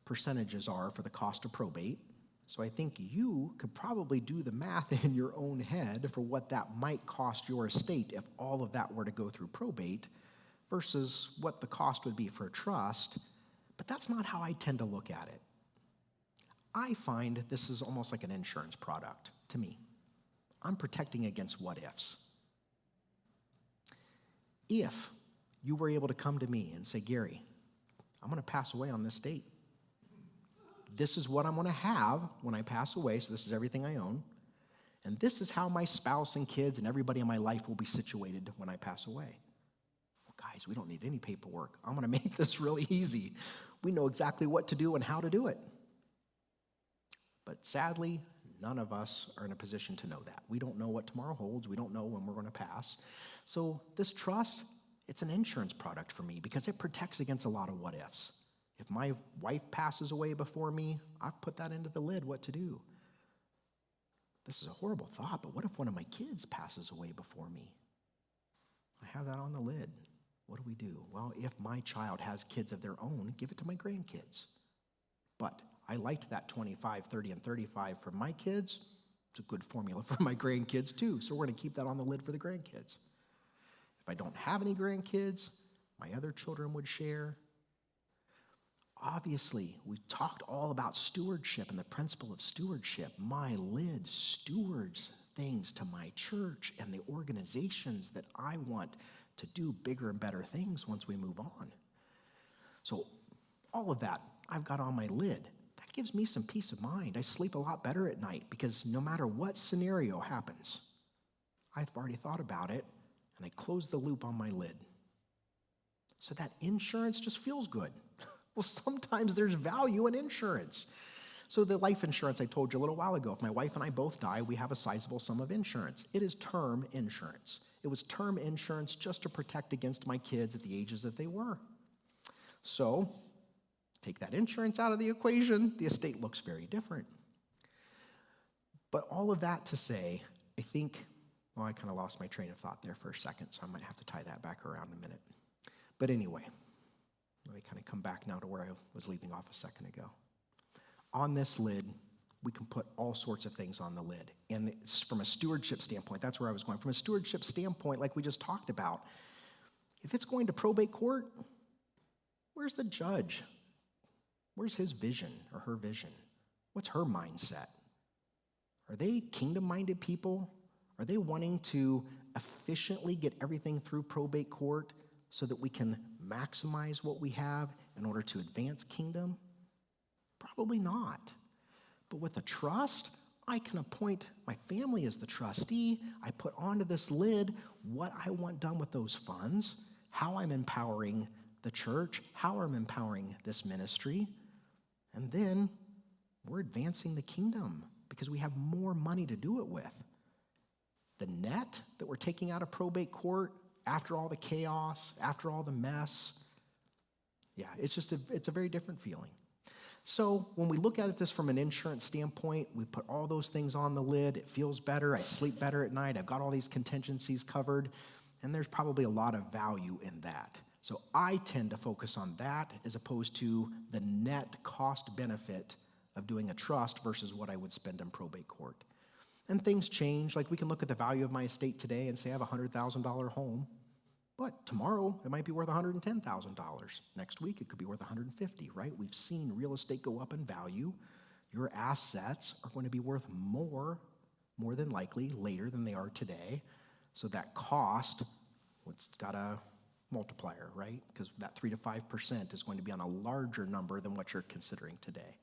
percentages are for the cost of probate. So I think you could probably do the math in your own head for what that might cost your estate if all of that were to go through probate versus what the cost would be for a trust. But that's not how I tend to look at it. I find this is almost like an insurance product to me. I'm protecting against what ifs. If you were able to come to me and say, Gary, I'm going to pass away on this date. This is what I'm going to have when I pass away, so this is everything I own. And this is how my spouse and kids and everybody in my life will be situated when I pass away. Well, guys, we don't need any paperwork. I'm going to make this really easy. We know exactly what to do and how to do it. But sadly, none of us are in a position to know that. We don't know what tomorrow holds. We don't know when we're going to pass. So this trust, it's an insurance product for me because it protects against a lot of what ifs. If my wife passes away before me, I've put that into the lid, what to do. This is a horrible thought, but what if one of my kids passes away before me? I have that on the lid. What do we do? Well, if my child has kids of their own, give it to my grandkids. But I liked that 25, 30, and 35 for my kids. It's a good formula for my grandkids too, so we're going to keep that on the lid for the grandkids. If I don't have any grandkids, my other children would share. Obviously, we talked all about stewardship and the principle of stewardship. My lid stewards things to my church and the organizations that I want to do bigger and better things once we move on. So all of that I've got on my lid. That gives me some peace of mind. I sleep a lot better at night because no matter what scenario happens, I've already thought about it and I close the loop on my lid. So that insurance just feels good. Well, sometimes there's value in insurance. So the life insurance I told you a little while ago, if my wife and I both die, we have a sizable sum of insurance. It is term insurance. It was term insurance just to protect against my kids at the ages that they were. So take that insurance out of the equation, the estate looks very different. But all of that to say, I think, well, I kind of lost my train of thought there for a second, so I might have to tie that back around in a minute. But anyway, let me kind of come back now to where I was leaving off a second ago. On this lid, we can put all sorts of things on the lid. And it's from a stewardship standpoint, that's where I was going. From a stewardship standpoint, like we just talked about, if it's going to probate court, where's the judge? Where's his vision or her vision? What's her mindset? Are they kingdom-minded people? Are they wanting to efficiently get everything through probate court so that we can maximize what we have in order to advance kingdom? Probably not. But with a trust, I can appoint my family as the trustee. I put onto this lid what I want done with those funds, how I'm empowering the church, how I'm empowering this ministry, and then we're advancing the kingdom because we have more money to do it with. The net that we're taking out of probate court after all the chaos, after all the mess, yeah, it's a very different feeling. So when we look at this from an insurance standpoint, we put all those things on the lid. It feels better. I sleep better at night. I've got all these contingencies covered, and there's probably a lot of value in that. So I tend to focus on that as opposed to the net cost benefit of doing a trust versus what I would spend in probate court. And things change. Like we can look at the value of my estate today and say I have a $100,000 home, but tomorrow it might be worth $110,000. Next week it could be worth $150,000, right? We've seen real estate go up in value. Your assets are going to be worth more than likely later than they are today. So that cost, it's got a multiplier, right? Because that 3 to 5% is going to be on a larger number than what you're considering today.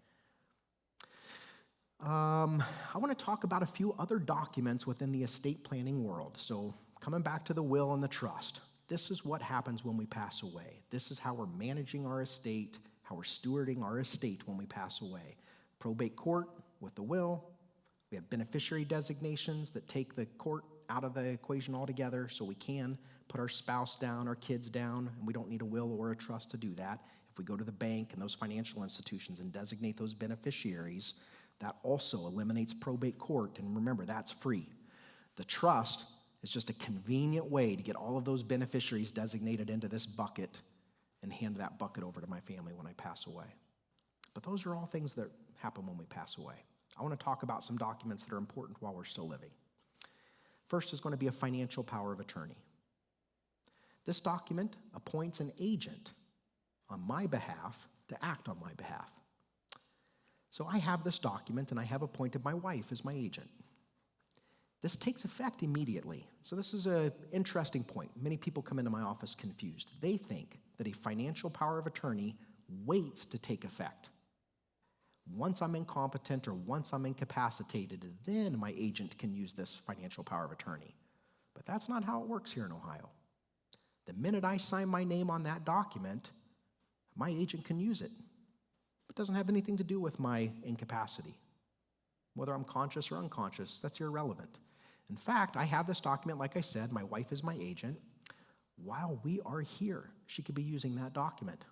I want to talk about a few other documents within the estate planning world. So coming back to the will and the trust, this is what happens when we pass away. This is how we're managing our estate, how we're stewarding our estate when we pass away. Probate court with the will. We have beneficiary designations that take the court out of the equation altogether so we can put our spouse down, our kids down, and we don't need a will or a trust to do that. If we go to the bank and those financial institutions and designate those beneficiaries, that also eliminates probate court, and remember, that's free. The trust is just a convenient way to get all of those beneficiaries designated into this bucket and hand that bucket over to my family when I pass away. But those are all things that happen when we pass away. I want to talk about some documents that are important while we're still living. First is going to be a financial power of attorney. This document appoints an agent on my behalf to act on my behalf. So I have this document, and I have appointed my wife as my agent. This takes effect immediately. So this is an interesting point. Many people come into my office confused. They think that a financial power of attorney waits to take effect. Once I'm incompetent or once I'm incapacitated, then my agent can use this financial power of attorney. But that's not how it works here in Ohio. The minute I sign my name on that document, my agent can use it. It doesn't have anything to do with my incapacity. Whether I'm conscious or unconscious, that's irrelevant. In fact, I have this document, like I said, my wife is my agent. While we are here, she could be using that document.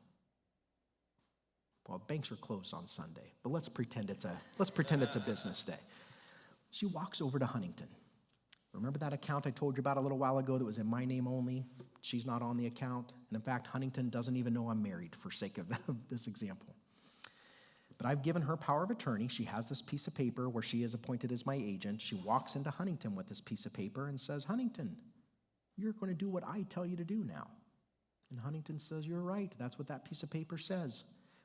Well, banks are closed on Sunday, but let's pretend it's a business day. She walks over to Huntington. Remember that account I told you about a little while ago that was in my name only? She's not on the account. And in fact, Huntington doesn't even know I'm married for sake of this example. But I've given her power of attorney. She has this piece of paper where she is appointed as my agent. She walks into Huntington with this piece of paper and says, Huntington, you're going to do what I tell you to do now. And Huntington says, you're right. That's what that piece of paper says.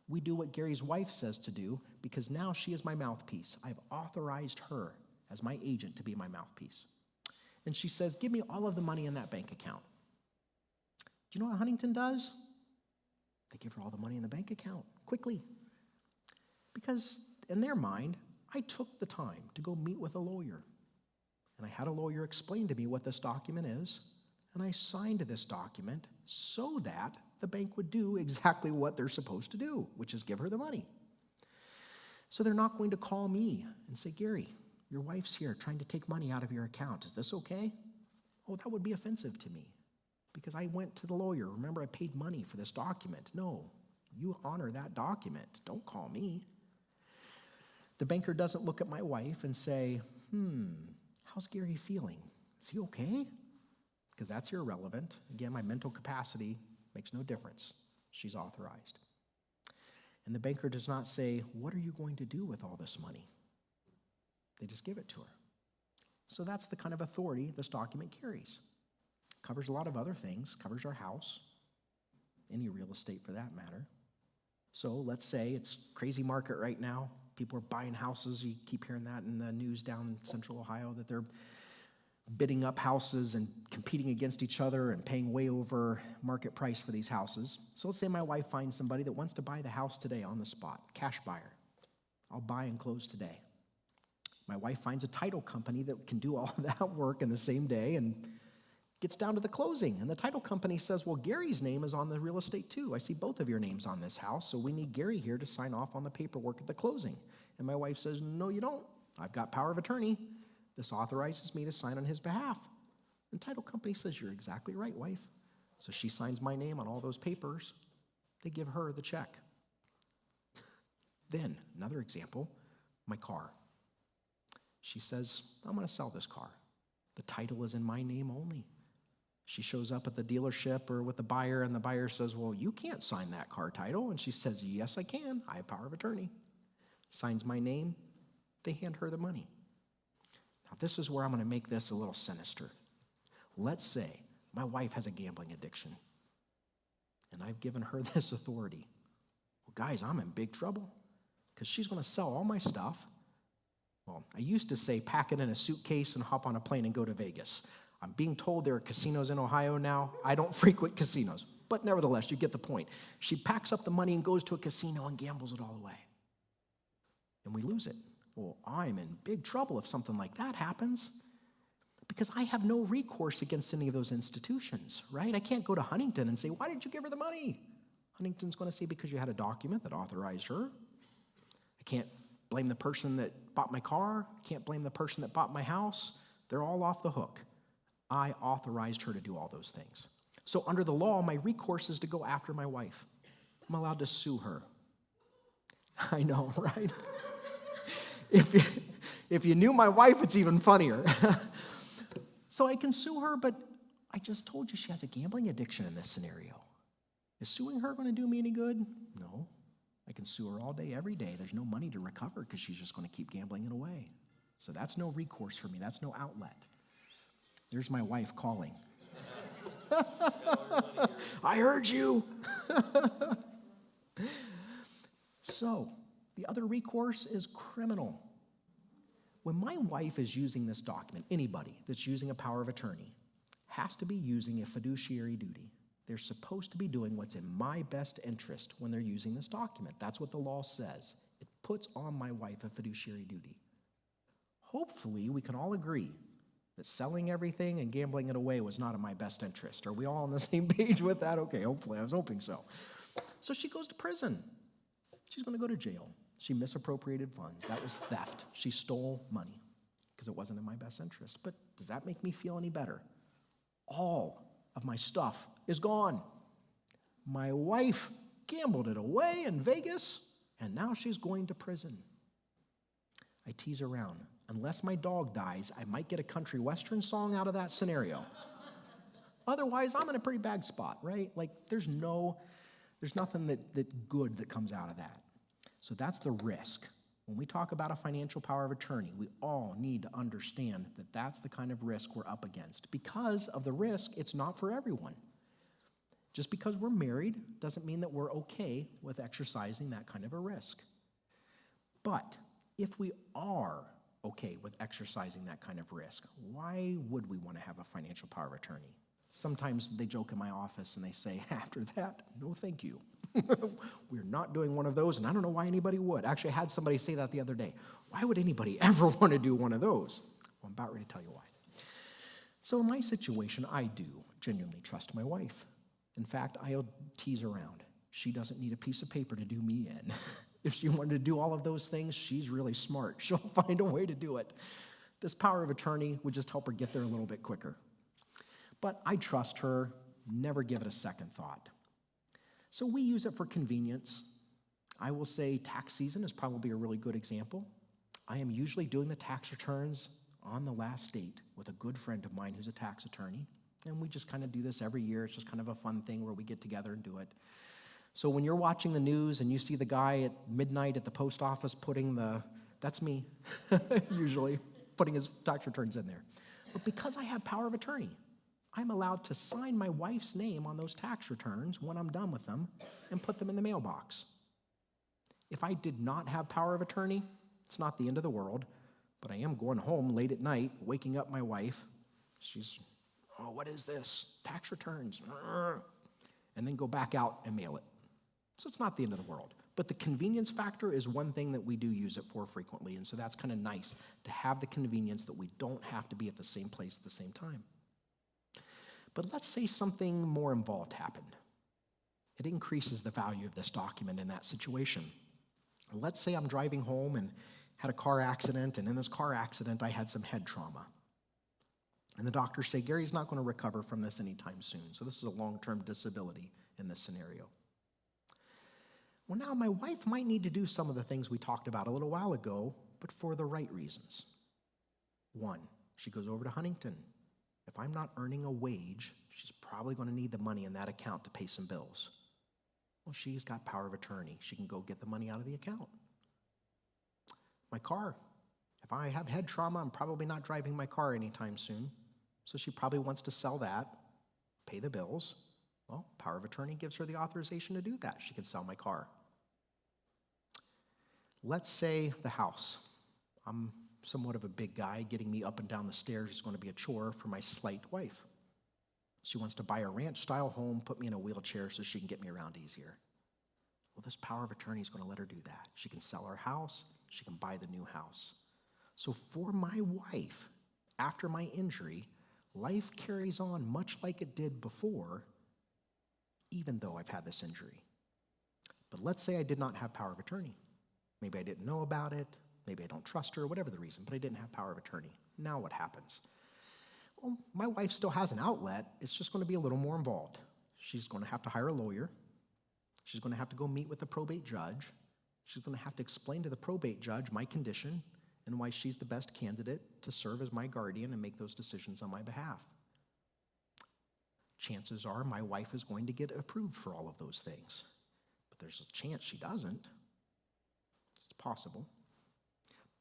We do what Gary's wife says to do because now she is my mouthpiece. I've authorized her as my agent to be my mouthpiece. And she says, give me all of the money in that bank account. Do you know what Huntington does? They give her all the money in the bank account quickly. Because in their mind, I took the time to go meet with a lawyer. And I had a lawyer explain to me what this document is. And I signed this document so that the bank would do exactly what they're supposed to do, which is give her the money. So they're not going to call me and say, Gary, your wife's here trying to take money out of your account. Is this okay? Oh, that would be offensive to me because I went to the lawyer. Remember, I paid money for this document. No, you honor that document. Don't call me. The banker doesn't look at my wife and say, how's Gary feeling? Is he okay? Because that's irrelevant. Again, my mental capacity makes no difference. She's authorized. And the banker does not say, what are you going to do with all this money? They just give it to her. So that's the kind of authority this document carries. Covers a lot of other things, covers our house, any real estate for that matter. So let's say it's crazy market right now. People are buying houses. You keep hearing that in the news down in central Ohio that they're bidding up houses and competing against each other and paying way over market price for these houses. So let's say my wife finds somebody that wants to buy the house today on the spot, cash buyer. I'll buy and close today. My wife finds a title company that can do all of that work in the same day and gets down to the closing. And the title company says, well, Gary's name is on the real estate too. I see both of your names on this house, so we need Gary here to sign off on the paperwork at the closing. And my wife says, no, you don't. I've got power of attorney. This authorizes me to sign on his behalf. And title company says, you're exactly right, wife. So she signs my name on all those papers. They give her the check. Then, another example, my car. She says, I'm going to sell this car. The title is in my name only. She shows up at the dealership or with the buyer, and the buyer says, well, you can't sign that car title. And she says, yes, I can. I have power of attorney. Signs my name. They hand her the money. Now, this is where I'm going to make this a little sinister. Let's say my wife has a gambling addiction, and I've given her this authority. Well, guys, I'm in big trouble because she's going to sell all my stuff. Well, I used to say pack it in a suitcase and hop on a plane and go to Vegas. I'm being told there are casinos in Ohio now. I don't frequent casinos, but nevertheless, you get the point. She packs up the money and goes to a casino and gambles it all away. And we lose it. Well, I'm in big trouble if something like that happens because I have no recourse against any of those institutions, right? I can't go to Huntington and say, why did you give her the money? Huntington's going to say, because you had a document that authorized her. I can't blame the person that bought my car. I can't blame the person that bought my house. They're all off the hook. I authorized her to do all those things. So under the law, my recourse is to go after my wife. I'm allowed to sue her. I know, right? If you knew my wife, it's even funnier. So I can sue her, but I just told you she has a gambling addiction in this scenario. Is suing her going to do me any good? No. I can sue her all day, every day. There's no money to recover because she's just going to keep gambling it away. So that's no recourse for me. That's no outlet. There's my wife calling. I heard you. So, The other recourse is criminal. When my wife is using this document, anybody that's using a power of attorney has to be using a fiduciary duty. They're supposed to be doing what's in my best interest when they're using this document. That's what the law says. It puts on my wife a fiduciary duty. Hopefully, we can all agree that selling everything and gambling it away was not in my best interest. Are we all on the same page with that? Okay, hopefully, I was hoping so. So she goes to prison. She's going to go to jail. She misappropriated funds. That was theft. She stole money because it wasn't in my best interest. But does that make me feel any better? All of my stuff is gone. My wife gambled it away in Vegas, and now she's going to prison. I tease around. Unless my dog dies, I might get a country western song out of that scenario. Otherwise, I'm in a pretty bad spot, right? Like, there's nothing that good that comes out of that. So that's the risk. When we talk about a financial power of attorney, we all need to understand that that's the kind of risk we're up against. Because of the risk, it's not for everyone. Just because we're married doesn't mean that we're okay with exercising that kind of a risk. But if we are okay with exercising that kind of risk, why would we want to have a financial power of attorney? Sometimes they joke in my office and they say, after that, no thank you. We're not doing one of those, and I don't know why anybody would. Actually, I had somebody say that the other day. Why would anybody ever want to do one of those? Well, I'm about ready to tell you why. So in my situation, I do genuinely trust my wife. In fact, I'll tease around. She doesn't need a piece of paper to do me in. If she wanted to do all of those things, she's really smart. She'll find a way to do it. This power of attorney would just help her get there a little bit quicker. But I trust her, never give it a second thought. So we use it for convenience. I will say tax season is probably a really good example. I am usually doing the tax returns on the last date with a good friend of mine who's a tax attorney. And we just kind of do this every year. It's just kind of a fun thing where we get together and do it. So when you're watching the news and you see the guy at midnight at the post office that's me, usually, putting his tax returns in there. But because I have power of attorney, I'm allowed to sign my wife's name on those tax returns when I'm done with them and put them in the mailbox. If I did not have power of attorney, it's not the end of the world, but I am going home late at night, waking up my wife. She's, oh, what is this? Tax returns. And then go back out and mail it. So it's not the end of the world. But the convenience factor is one thing that we do use it for frequently, and so that's kind of nice to have the convenience that we don't have to be at the same place at the same time. But let's say something more involved happened. It increases the value of this document in that situation. Let's say I'm driving home and had a car accident, and in this car accident, I had some head trauma. And the doctors say, Gary's not going to recover from this anytime soon. So this is a long-term disability in this scenario. Well, now my wife might need to do some of the things we talked about a little while ago, but for the right reasons. One, she goes over to Huntington. If I'm not earning a wage, she's probably going to need the money in that account to pay some bills. Well, she's got power of attorney. She can go get the money out of the account. My car. If I have head trauma, I'm probably not driving my car anytime soon. So she probably wants to sell that, pay the bills. Well, power of attorney gives her the authorization to do that. She can sell my car. Let's say the house. I'm somewhat of a big guy. Getting me up and down the stairs is going to be a chore for my slight wife. She wants to buy a ranch-style home, put me in a wheelchair so she can get me around easier. Well, this power of attorney is going to let her do that. She can sell her house. She can buy the new house. So for my wife, after my injury, life carries on much like it did before, even though I've had this injury. But let's say I did not have power of attorney. Maybe I didn't know about it. Maybe I don't trust her, whatever the reason, but I didn't have power of attorney. Now what happens? Well, my wife still has an outlet. It's just going to be a little more involved. She's going to have to hire a lawyer. She's going to have to go meet with the probate judge. She's going to have to explain to the probate judge my condition and why she's the best candidate to serve as my guardian and make those decisions on my behalf. Chances are my wife is going to get approved for all of those things. But there's a chance she doesn't. It's possible.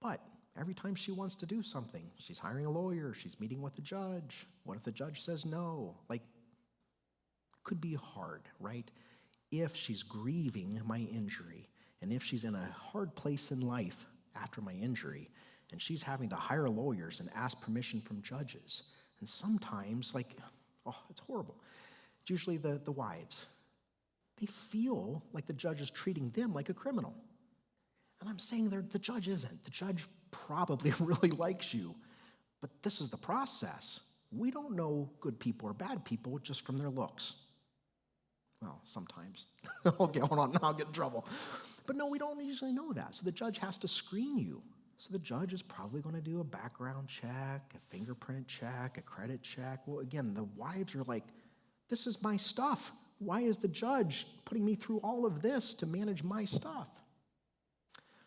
But every time she wants to do something, she's hiring a lawyer, she's meeting with the judge. What if the judge says no? Could be hard, right? If she's grieving my injury And if she's in a hard place in life after my injury, and she's having to hire lawyers and ask permission from judges, and sometimes, it's horrible. It's usually the wives. They feel like the judge is treating them like a criminal. And I'm saying the judge isn't. The judge probably really likes you. But this is the process. We don't know good people or bad people just from their looks. Well, sometimes. I'll get in trouble. But no, we don't usually know that. So the judge has to screen you. So the judge is probably going to do a background check, a fingerprint check, a credit check. Well, again, the wives are like, this is my stuff. Why is the judge putting me through all of this to manage my stuff?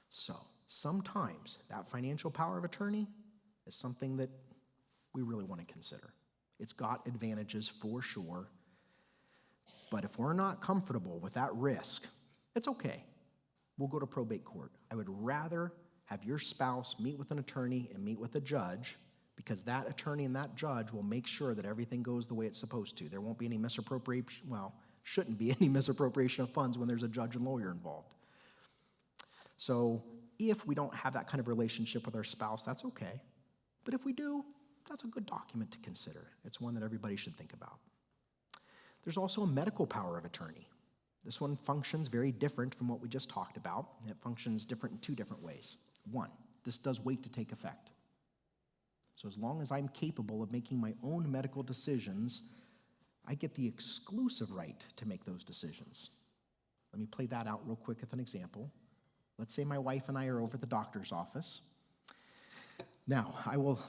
So sometimes that financial power of attorney is something that we really want to consider. It's got advantages for sure. But if we're not comfortable with that risk, it's okay. We'll go to probate court. I would rather have your spouse meet with an attorney and meet with a judge, because that attorney and that judge will make sure that everything goes the way it's supposed to. There won't be any misappropriation, shouldn't be any misappropriation of funds when there's a judge and lawyer involved. So if we don't have that kind of relationship with our spouse, that's okay. But if we do, that's a good document to consider. It's one that everybody should think about. There's also a medical power of attorney. This one functions very different from what we just talked about. It functions different in two different ways. One, this does wait to take effect. So as long as I'm capable of making my own medical decisions, I get the exclusive right to make those decisions. Let me play that out real quick with an example. Let's say my wife and I are over at the doctor's office. Now,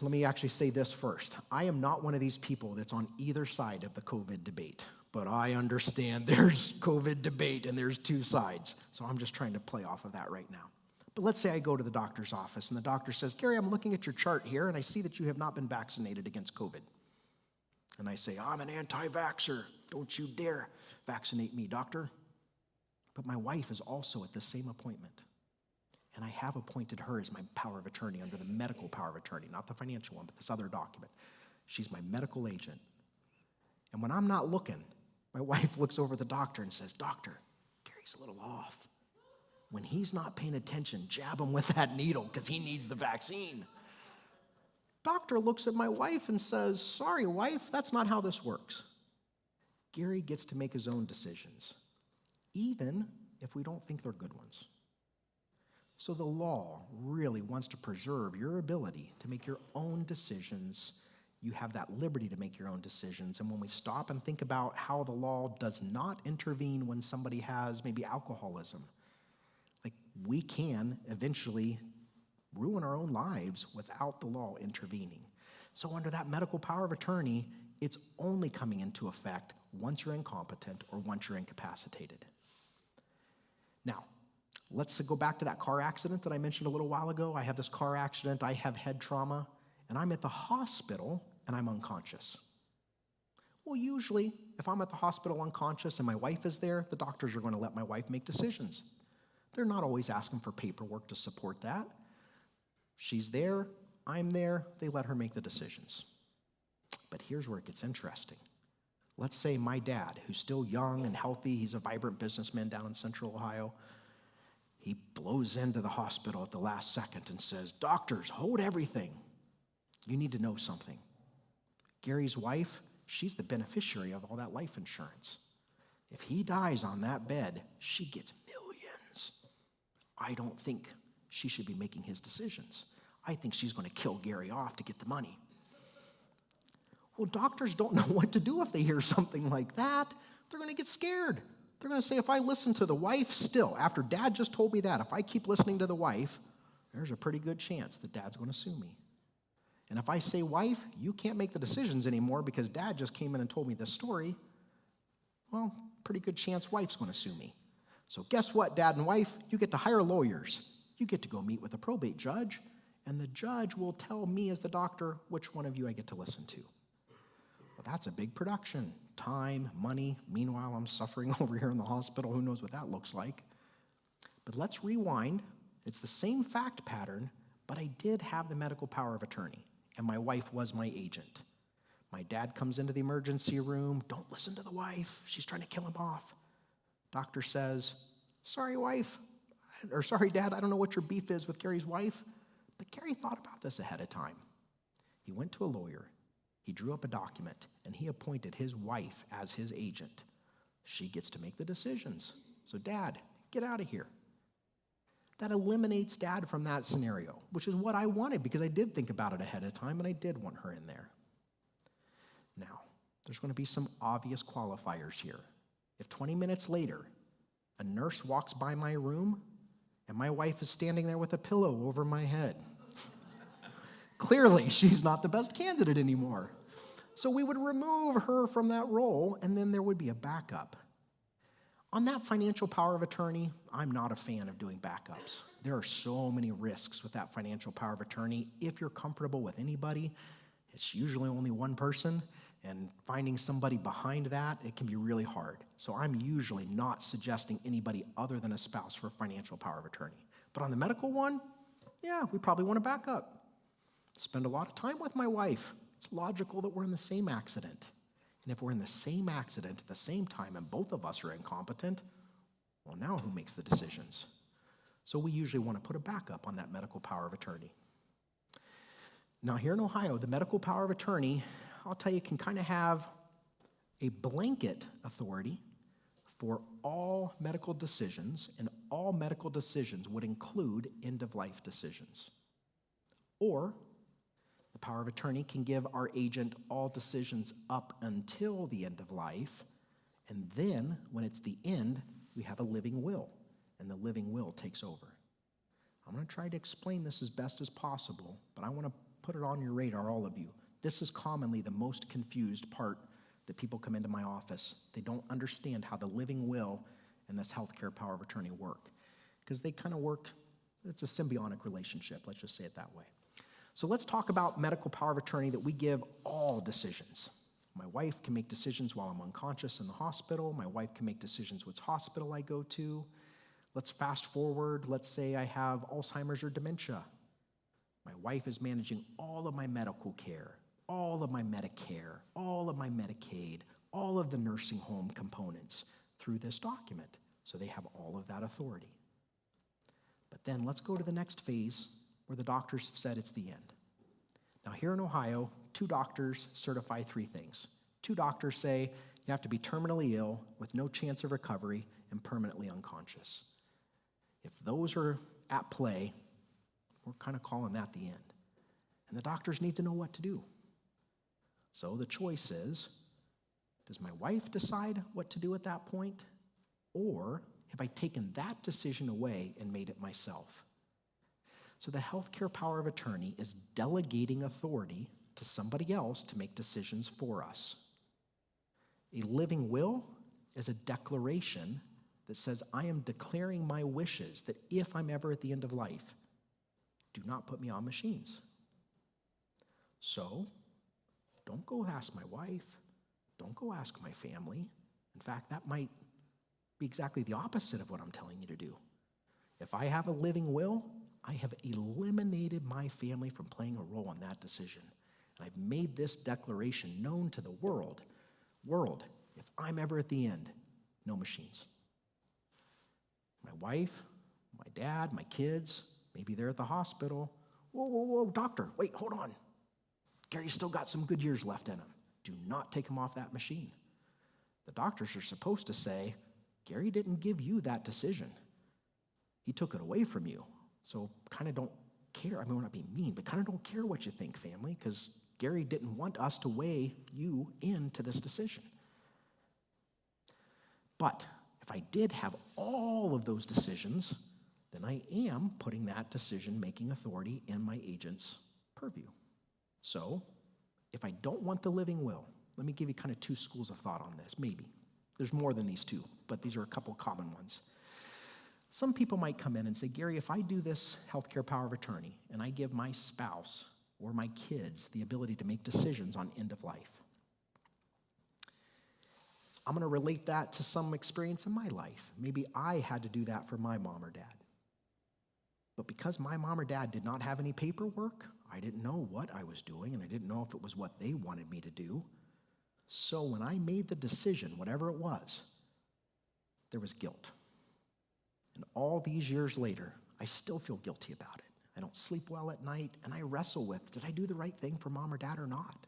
let me actually say this first. I am not one of these people that's on either side of the COVID debate, but I understand there's COVID debate and there's two sides. So I'm just trying to play off of that right now. But let's say I go to the doctor's office and the doctor says, Gary, I'm looking at your chart here and I see that you have not been vaccinated against COVID. And I say, I'm an anti-vaxxer. Don't you dare vaccinate me, doctor. But my wife is also at the same appointment. And I have appointed her as my power of attorney under the medical power of attorney, not the financial one, but this other document. She's my medical agent. And when I'm not looking, my wife looks over at the doctor and says, Doctor, Gary's a little off. When he's not paying attention, jab him with that needle because he needs the vaccine. Doctor looks at my wife and says, sorry, wife, that's not how this works. Gary gets to make his own decisions, even if we don't think they're good ones. So the law really wants to preserve your ability to make your own decisions. You have that liberty to make your own decisions. And when we stop and think about how the law does not intervene when somebody has maybe alcoholism, we can eventually ruin our own lives without the law intervening. So under that medical power of attorney, it's only coming into effect once you're incompetent or once you're incapacitated. Now, let's go back to that car accident that I mentioned a little while ago. I have this car accident, I have head trauma, and I'm at the hospital and I'm unconscious. Well, usually, if I'm at the hospital unconscious and my wife is there, the doctors are going to let my wife make decisions. They're not always asking for paperwork to support that. She's there, I'm there, they let her make the decisions. But here's where it gets interesting. Let's say my dad, who's still young and healthy, he's a vibrant businessman down in Central Ohio, he blows into the hospital at the last second and says, doctors, hold everything. You need to know something. Gary's wife, she's the beneficiary of all that life insurance. If he dies on that bed, she gets millions. I don't think she should be making his decisions. I think she's going to kill Gary off to get the money. Well, doctors don't know what to do if they hear something like that. They're going to get scared. They're going to say, if I listen to the wife still, after dad just told me that, if I keep listening to the wife, there's a pretty good chance that dad's going to sue me. And if I say, wife, you can't make the decisions anymore because dad just came in and told me this story, well, pretty good chance wife's going to sue me. So guess what, dad and wife? You get to hire lawyers. You get to go meet with a probate judge, and the judge will tell me as the doctor which one of you I get to listen to. Well, that's a big production. Time, money. Meanwhile, I'm suffering over here in the hospital. Who knows what that looks like? But let's rewind. It's the same fact pattern, but I did have the medical power of attorney, and my wife was my agent. My dad comes into the emergency room. Don't listen to the wife. She's trying to kill him off. Doctor says, sorry, wife, or sorry, Dad, I don't know what your beef is with Gary's wife. But Gary thought about this ahead of time. He went to a lawyer, he drew up a document, and he appointed his wife as his agent. She gets to make the decisions. So Dad, get out of here. That eliminates Dad from that scenario, which is what I wanted because I did think about it ahead of time and I did want her in there. Now, there's going to be some obvious qualifiers here. If 20 minutes later, a nurse walks by my room and my wife is standing there with a pillow over my head, clearly she's not the best candidate anymore. So we would remove her from that role and then there would be a backup. On that financial power of attorney, I'm not a fan of doing backups. There are so many risks with that financial power of attorney. If you're comfortable with anybody, it's usually only one person, and finding somebody behind that, it can be really hard. So I'm usually not suggesting anybody other than a spouse for financial power of attorney. But on the medical one, yeah, we probably want to back up. Spend a lot of time with my wife. It's logical that we're in the same accident. And if we're in the same accident at the same time and both of us are incompetent, well, now who makes the decisions? So we usually want to put a backup on that medical power of attorney. Now, here in Ohio, the medical power of attorney, I'll tell you, can kind of have a blanket authority for all medical decisions, and all medical decisions would include end-of-life decisions. Or the power of attorney can give our agent all decisions up until the end of life, and then, when it's the end, we have a living will, and the living will takes over. I'm going to try to explain this as best as possible, but I want to put it on your radar, all of you. This is commonly the most confused part that people come into my office. They don't understand how the living will and this healthcare power of attorney work, because they kind of work, it's a symbiotic relationship, let's just say it that way. So let's talk about medical power of attorney that we give all decisions. My wife can make decisions while I'm unconscious in the hospital. My wife can make decisions which hospital I go to. Let's fast forward. Let's say I have Alzheimer's or dementia. My wife is managing all of my medical care, all of my Medicare, all of my Medicaid, all of the nursing home components through this document. So they have all of that authority. But then let's go to the next phase where the doctors have said it's the end. Now here in Ohio, 2 doctors certify 3 things. 2 doctors say you have to be terminally ill with no chance of recovery and permanently unconscious. If those are at play, we're kind of calling that the end. And the doctors need to know what to do. So the choice is, does my wife decide what to do at that point? Or have I taken that decision away and made it myself? So the healthcare power of attorney is delegating authority to somebody else to make decisions for us. A living will is a declaration that says, I am declaring my wishes that if I'm ever at the end of life, do not put me on machines. So, don't go ask my wife. Don't go ask my family. In fact, that might be exactly the opposite of what I'm telling you to do. If I have a living will, I have eliminated my family from playing a role in that decision. And I've made this declaration known to the world. World, if I'm ever at the end, no machines. My wife, my dad, my kids, maybe they're at the hospital. Whoa, doctor, wait, hold on. Gary's still got some good years left in him. Do not take him off that machine. The doctors are supposed to say, Gary didn't give you that decision. He took it away from you. So kind of don't care. I mean, we're not being mean, but kind of don't care what you think, family, because Gary didn't want us to weigh you into this decision. But if I did have all of those decisions, then I am putting that decision-making authority in my agent's purview. So if I don't want the living will, let me give you kind of 2 schools of thought on this, maybe. There's more than these 2, but these are a couple common ones. Some people might come in and say, Gary, if I do this healthcare power of attorney and I give my spouse or my kids the ability to make decisions on end of life, I'm going to relate that to some experience in my life. Maybe I had to do that for my mom or dad. But because my mom or dad did not have any paperwork, I didn't know what I was doing, and I didn't know if it was what they wanted me to do. So when I made the decision, whatever it was, there was guilt. And all these years later, I still feel guilty about it. I don't sleep well at night, and I wrestle with, did I do the right thing for mom or dad or not?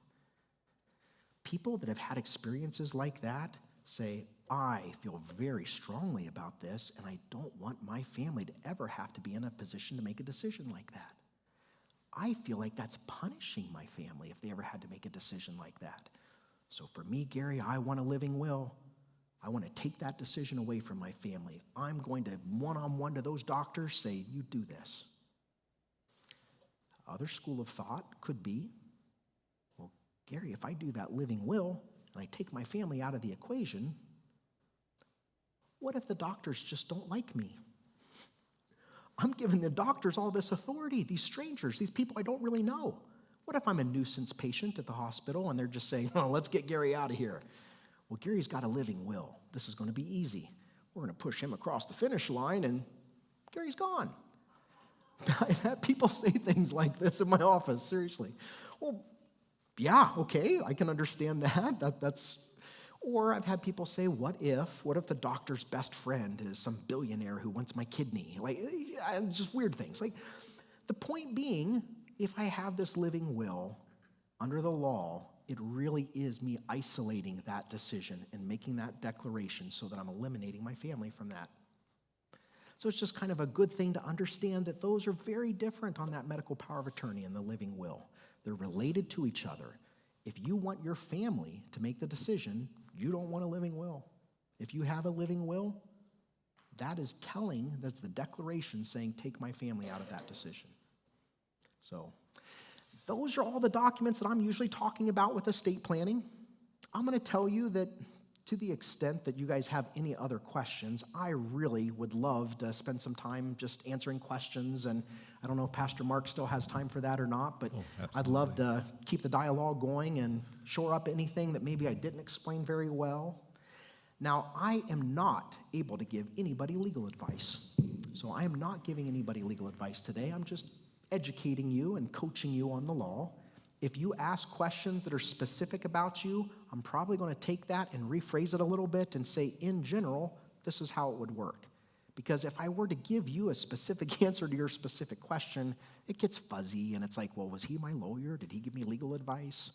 People that have had experiences like that say, I feel very strongly about this, and I don't want my family to ever have to be in a position to make a decision like that. I feel like that's punishing my family if they ever had to make a decision like that. So for me, Gary, I want a living will. I want to take that decision away from my family. I'm going to one-on-one to those doctors say, you do this. Other school of thought could be, well, Gary, if I do that living will and I take my family out of the equation, what if the doctors just don't like me? I'm giving the doctors all this authority, these strangers, these people I don't really know. What if I'm a nuisance patient at the hospital and they're just saying, oh, let's get Gary out of here? Well, Gary's got a living will. This is going to be easy. We're going to push him across the finish line and Gary's gone. I've had people say things like this in my office, seriously. Well, yeah, okay, I can understand that. That's. Or I've had people say, what if the doctor's best friend is some billionaire who wants my kidney? Like, just weird things. Like, the point being, if I have this living will under the law, it really is me isolating that decision and making that declaration so that I'm eliminating my family from that. So it's just kind of a good thing to understand that those are very different on that medical power of attorney and the living will. They're related to each other. If you want your family to make the decision, you don't want a living will. If you have a living will, that is telling, that's the declaration saying, take my family out of that decision. So those are all the documents that I'm usually talking about with estate planning. I'm going to tell you that to the extent that you guys have any other questions, I really would love to spend some time just answering questions. And I don't know if Pastor Mark still has time for that or not, but I'd love to keep the dialogue going and shore up anything that maybe I didn't explain very well. Now, I am not able to give anybody legal advice. So I am not giving anybody legal advice today. I'm just educating you and coaching you on the law. If you ask questions that are specific about you, I'm probably going to take that and rephrase it a little bit and say, in general, this is how it would work. Because if I were to give you a specific answer to your specific question, it gets fuzzy and it's like, well, was he my lawyer? Did he give me legal advice?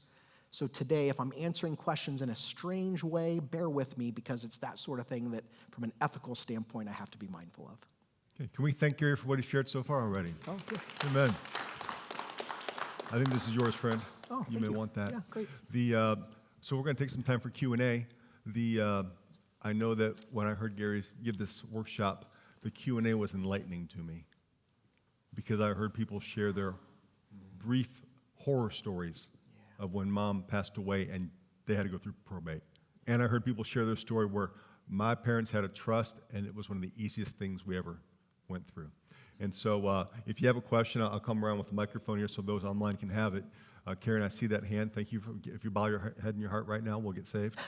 So today, if I'm answering questions in a strange way, bear with me because it's that sort of thing that from an ethical standpoint, I have to be mindful of. Okay. Can we thank Gary for what he shared so far already? Oh, good. Amen. I think this is yours, friend. Oh, you may want that. Yeah, great. So we're going to take some time for Q&A. I know that when I heard Gary give this workshop, the Q&A was enlightening to me because I heard people share their brief horror stories of when mom passed away and they had to go through probate. And I heard people share their story where my parents had a trust and it was one of the easiest things we ever went through. And so if you have a question, I'll come around with the microphone here so those online can have it. Karen, I see that hand. Thank you. If you bow your head and your heart right now, we'll get saved.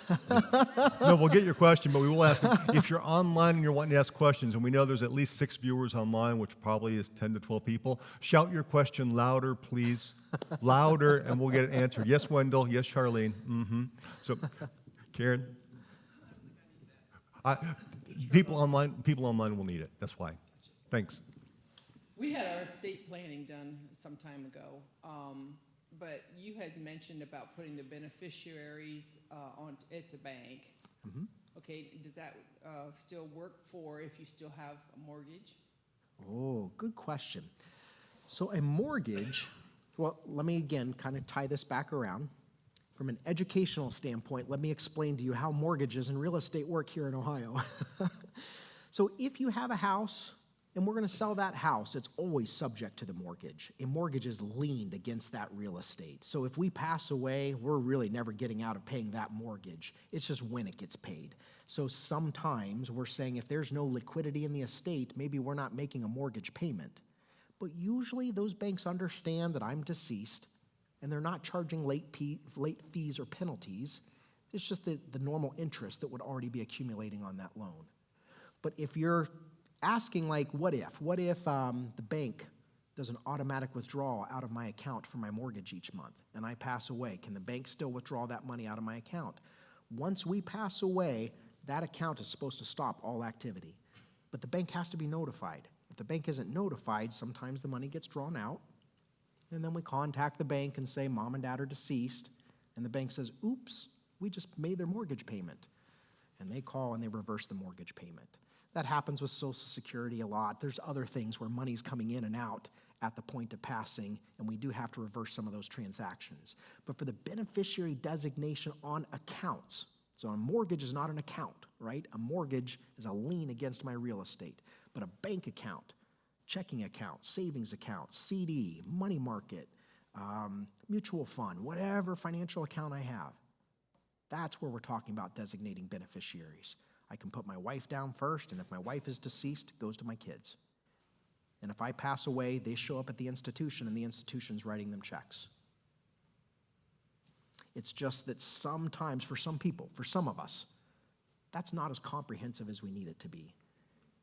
No, we'll get your question, but we will ask you. If you're online and you're wanting to ask questions, and we know there's at least 6 viewers online, which probably is 10 to 12 people, shout your question louder, please. Louder, and we'll get it answered. Yes, Wendell. Yes, Charlene. Mm-hmm. So, Karen? People online will need it. That's why. Thanks. We had our estate planning done some time ago, but you had mentioned about putting the beneficiaries at the bank. Mm-hmm. Okay, does that still work for if you still have a mortgage? Oh, good question. So a mortgage, well, let me again kind of tie this back around. From an educational standpoint, let me explain to you how mortgages and real estate work here in Ohio. So if you have a house, and we're going to sell that house, it's always subject to the mortgage. A mortgage is liened against that real estate. So if we pass away, we're really never getting out of paying that mortgage. It's just when it gets paid. So sometimes we're saying if there's no liquidity in the estate, maybe we're not making a mortgage payment. But usually those banks understand that I'm deceased, and they're not charging late fees or penalties. It's just the normal interest that would already be accumulating on that loan. But if you're asking like, what if the bank does an automatic withdrawal out of my account for my mortgage each month and I pass away, can the bank still withdraw that money out of my account? Once we pass away, that account is supposed to stop all activity. But the bank has to be notified. If the bank isn't notified, sometimes the money gets drawn out, and then we contact the bank and say, Mom and Dad are deceased, and the bank says, oops, we just made their mortgage payment. And they call and they reverse the mortgage payment. That happens with Social Security a lot. There's other things where money's coming in and out at the point of passing, and we do have to reverse some of those transactions. But for the beneficiary designation on accounts, so a mortgage is not an account, right? A mortgage is a lien against my real estate. But a bank account, checking account, savings account, CD, money market, mutual fund, whatever financial account I have, that's where we're talking about designating beneficiaries. I can put my wife down first, and if my wife is deceased, it goes to my kids. And if I pass away, they show up at the institution, and the institution's writing them checks. It's just that sometimes, for some people, for some of us, that's not as comprehensive as we need it to be.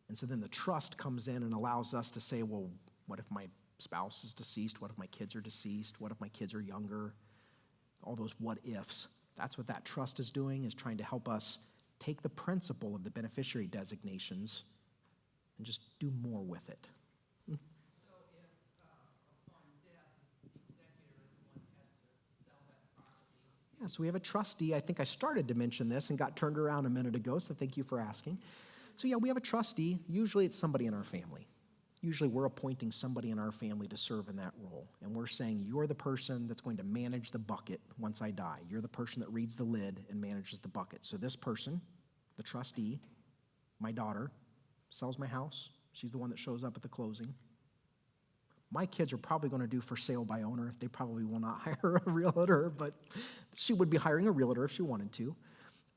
And so then the trust comes in and allows us to say, well, what if my spouse is deceased? What if my kids are deceased? What if my kids are younger? All those what ifs. That's what that trust is doing, is trying to help us take the principle of the beneficiary designations and just do more with it. So if upon death, the executor is the one who has to sell that property? Yeah, so we have a trustee. I think I started to mention this and got turned around a minute ago, so thank you for asking. So yeah, we have a trustee. Usually it's somebody in our family. Usually we're appointing somebody in our family to serve in that role. And we're saying, you're the person that's going to manage the bucket once I die. You're the person that reads the lid and manages the bucket. So this person, the trustee, my daughter, sells my house. She's the one that shows up at the closing. My kids are probably going to do for sale by owner. They probably will not hire a realtor, but she would be hiring a realtor if she wanted to.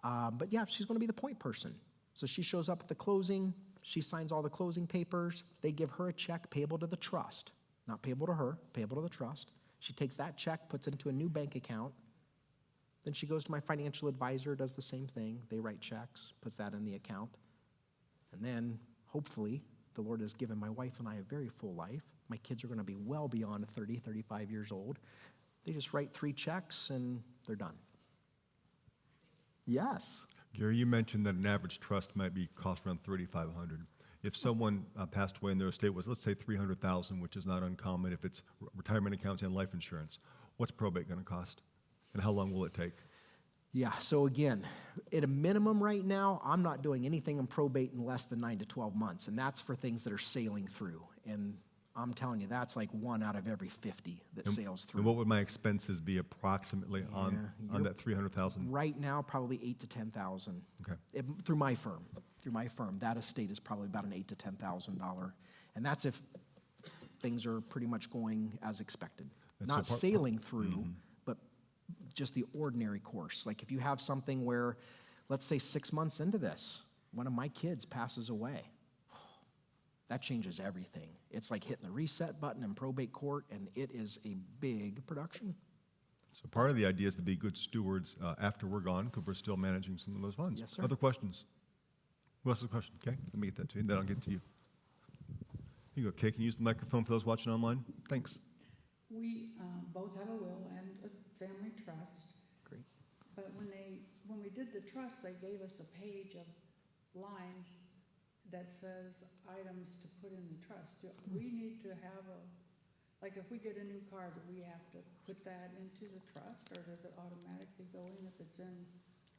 But yeah, she's going to be the point person. So she shows up at the closing. She signs all the closing papers. They give her a check payable to the trust. Not payable to her, payable to the trust. She takes that check, puts it into a new bank account. Then she goes to my financial advisor, does the same thing. They write checks, puts that in the account. And then, hopefully, the Lord has given my wife and I a very full life. My kids are going to be well beyond 30, 35 years old. They just write 3 checks and they're done. Yes. Gary, you mentioned that an average trust might be cost around $3,500. If someone passed away and their estate was, let's say, $300,000, which is not uncommon if it's retirement accounts and life insurance, what's probate going to cost, and how long will it take? Yeah, so again, at a minimum right now, I'm not doing anything in probate in less than 9 to 12 months, and that's for things that are sailing through. And I'm telling you, that's like 1 out of every 50 that sails through. And what would my expenses be approximately on that $300,000? Right now, probably $8,000 to $10,000. Okay. Through my firm. Through my firm, that estate is probably about an $8,000 to $10,000, and that's if things are pretty much going as expected. And Not so sailing through, but just the ordinary course. Like if you have something where, let's say 6 months into this, one of my kids passes away. That changes everything. It's like hitting the reset button in probate court, and it is a big production. So part of the idea is to be good stewards after we're gone, because we're still managing some of those funds. Yes, sir. Other questions? Who else has a question? Okay, let me get that to you, and then I'll get to you. Here you go, Kay. Can you use the microphone for those watching online? Thanks. We both have a will and a family trust. Great. But when we did the trust, they gave us a page of lines that says items to put in the trust. Do we need to have like if we get a new car, do we have to put that into the trust, or does it automatically go in if it's in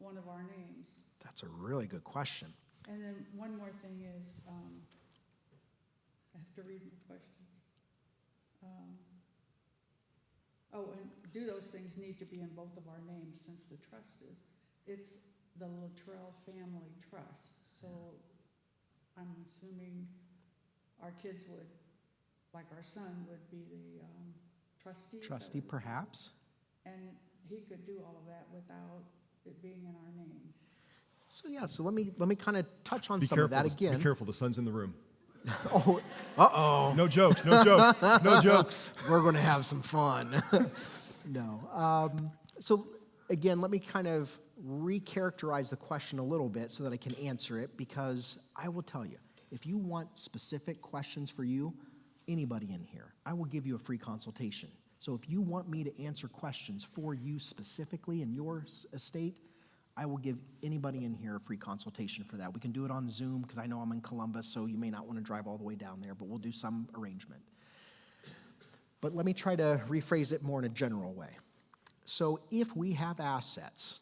one of our names? That's a really good question. And then one more thing is, I have to read my questions. And do those things need to be in both of our names since the trust is? It's the Luttrell Family Trust, so I'm assuming our kids would, like our son, would be the trustee. Trustee, perhaps? And he could do all of that without it being in our names. So yeah, so let me kind of touch on Be some careful. of that again. Be careful. The son's in the room. Oh, uh-oh. No jokes. No jokes. No jokes. We're going to have some fun. No. So again, let me kind of recharacterize the question a little bit so that I can answer it, because I will tell you, if you want specific questions for you, anybody in here, I will give you a free consultation. So if you want me to answer questions for you specifically in your estate, I will give anybody in here a free consultation for that. We can do it on Zoom because I know I'm in Columbus, so you may not want to drive all the way down there, but we'll do some arrangement. But let me try to rephrase it more in a general way. So if we have assets,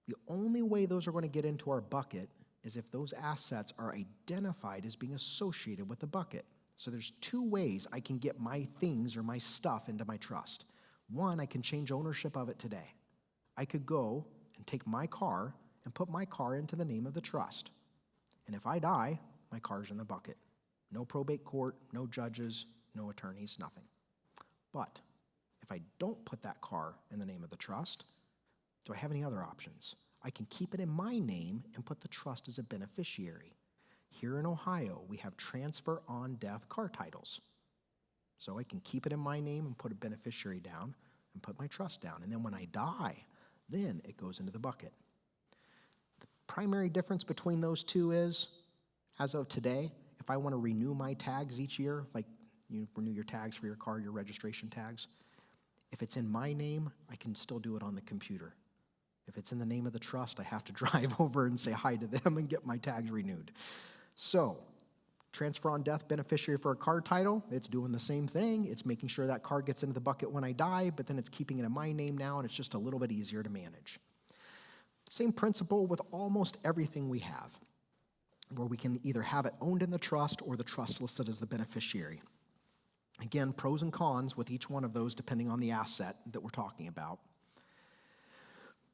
the only way those are going to get into our bucket is if those assets are identified as being associated with the bucket. So there's two ways I can get my things or my stuff into my trust. One, I can change ownership of it today. I could go and take my car and put my car into the name of the trust. And if I die, my car's in the bucket. No probate court, no judges, no attorneys, nothing. But if I don't put that car in the name of the trust, do I have any other options? I can keep it in my name and put the trust as a beneficiary. Here in Ohio, we have transfer on death car titles. So I can keep it in my name and put a beneficiary down and put my trust down. And then when I die, then it goes into the bucket. The primary difference between those two is, as of today, if I want to renew my tags each year, like you renew your tags for your car, your registration tags, if it's in my name, I can still do it on the computer. If it's in the name of the trust, I have to drive over and say hi to them and get my tags renewed. So, transfer on death beneficiary for a car title, it's doing the same thing. It's making sure that car gets into the bucket when I die, but then it's keeping it in my name now, and it's just a little bit easier to manage. Same principle with almost everything we have, where we can either have it owned in the trust or the trust listed as the beneficiary. Again, pros and cons with each one of those depending on the asset that we're talking about.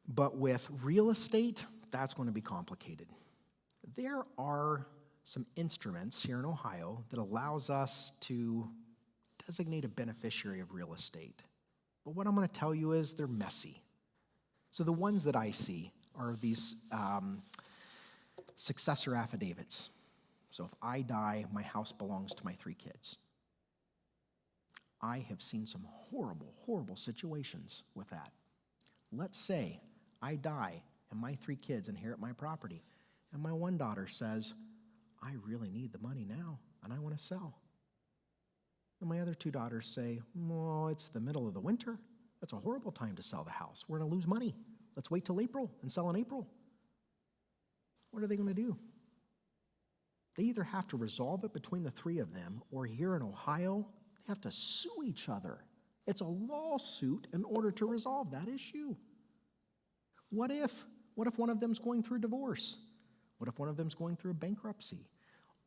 But with real estate, that's going to be complicated. There are some instruments here in Ohio that allows us to designate a beneficiary of real estate. But what I'm going to tell you is they're messy. So the ones that I see are these successor affidavits. So if I die, my house belongs to my 3 kids. I have seen some horrible, horrible situations with that. Let's say I die and my 3 kids inherit my property, and my one daughter says, I really need the money now, and I want to sell. And my other 2 daughters say, well, it's the middle of the winter. That's a horrible time to sell the house. We're going to lose money. Let's wait till April and sell in April. What are they going to do? They either have to resolve it between the 3 of them, or here in Ohio, they have to sue each other. It's a lawsuit in order to resolve that issue. What if one of them's going through divorce? What if one of them's going through a bankruptcy?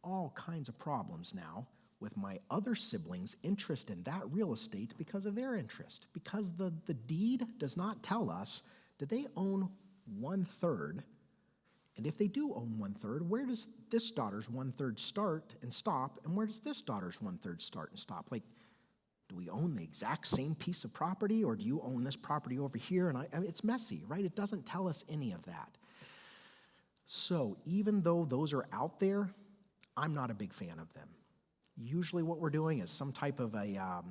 All kinds of problems now with my other siblings' interest in that real estate because of their interest. Because the deed does not tell us, do they own 1/3? And if they do own 1/3, where does this daughter's 1/3 start and stop? And where does this daughter's 1/3 start and stop? Like, do we own the exact same piece of property, or do you own this property over here? And I mean, it's messy, right? It doesn't tell us any of that. So even though those are out there, I'm not a big fan of them. Usually what we're doing is some type of a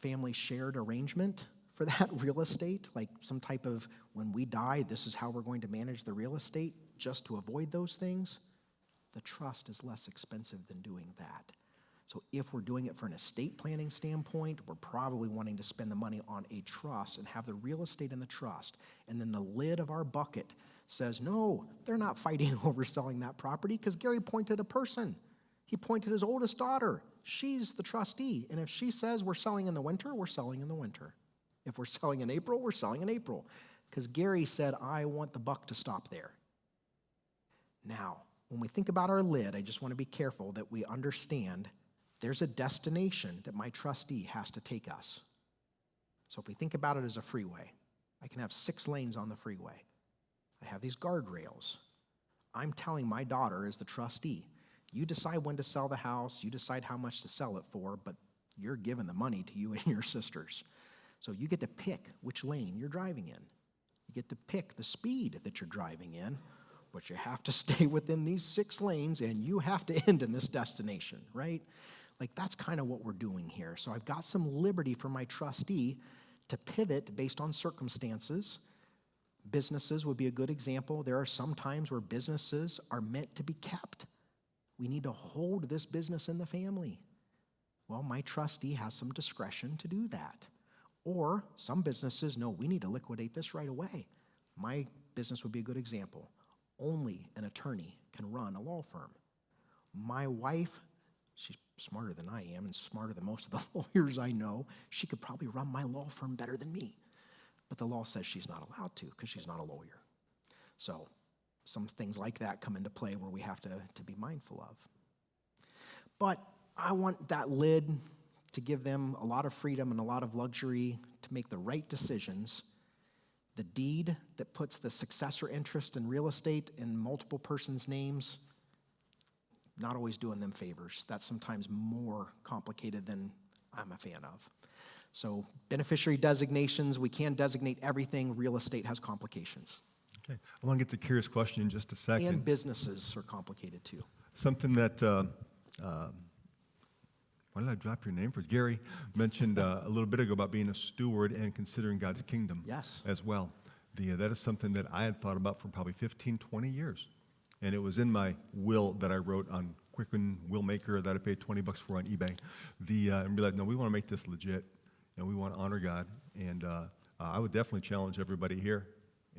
family shared arrangement for that real estate, like some type of, when we die, this is how we're going to manage the real estate, just to avoid those things. The trust is less expensive than doing that. So if we're doing it for an estate planning standpoint, we're probably wanting to spend the money on a trust and have the real estate in the trust. And then the lid of our bucket says, no, they're not fighting over selling that property because Gary appointed a person. He appointed his oldest daughter. She's the trustee. And if she says we're selling in the winter, we're selling in the winter. If we're selling in April, we're selling in April. Because Gary said, I want the buck to stop there. Now, when we think about our lid, I just want to be careful that we understand there's a destination that my trustee has to take us. So if we think about it as a freeway, I can have 6 lanes on the freeway. I have these guardrails. I'm telling my daughter as the trustee, you decide when to sell the house, you decide how much to sell it for, but you're giving the money to you and your sisters. So you get to pick which lane you're driving in. You get to pick the speed that you're driving in, but you have to stay within these 6 lanes and you have to end in this destination, right? Like, that's kind of what we're doing here. So I've got some liberty for my trustee to pivot based on circumstances. Businesses would be a good example. There are some times where businesses are meant to be kept. We need to hold this business in the family. Well, my trustee has some discretion to do that. Or some businesses, no, we need to liquidate this right away. My business would be a good example. Only an attorney can run a law firm. My wife, she's smarter than I am and smarter than most of the lawyers I know. She could probably run my law firm better than me. But the law says she's not allowed to because she's not a lawyer. So some things like that come into play where we have to be mindful of. But I want that lid to give them a lot of freedom and a lot of luxury to make the right decisions. The deed that puts the successor interest in real estate in multiple persons' names, not always doing them favors. That's sometimes more complicated than I'm a fan of. So beneficiary designations, we can designate everything. Real estate has complications. Okay. I want to get to Kira's question in just a second. And businesses are complicated too. Something that, why did I drop your name? Gary mentioned a little bit ago about being a steward and considering God's kingdom Yes. as well. That is something that I had thought about for probably 15, 20 years. And it was in my will that I wrote on Quicken Will Maker that I paid $20 for on eBay. And be like, no, we want to make this legit, and we want to honor God. And I would definitely challenge everybody here.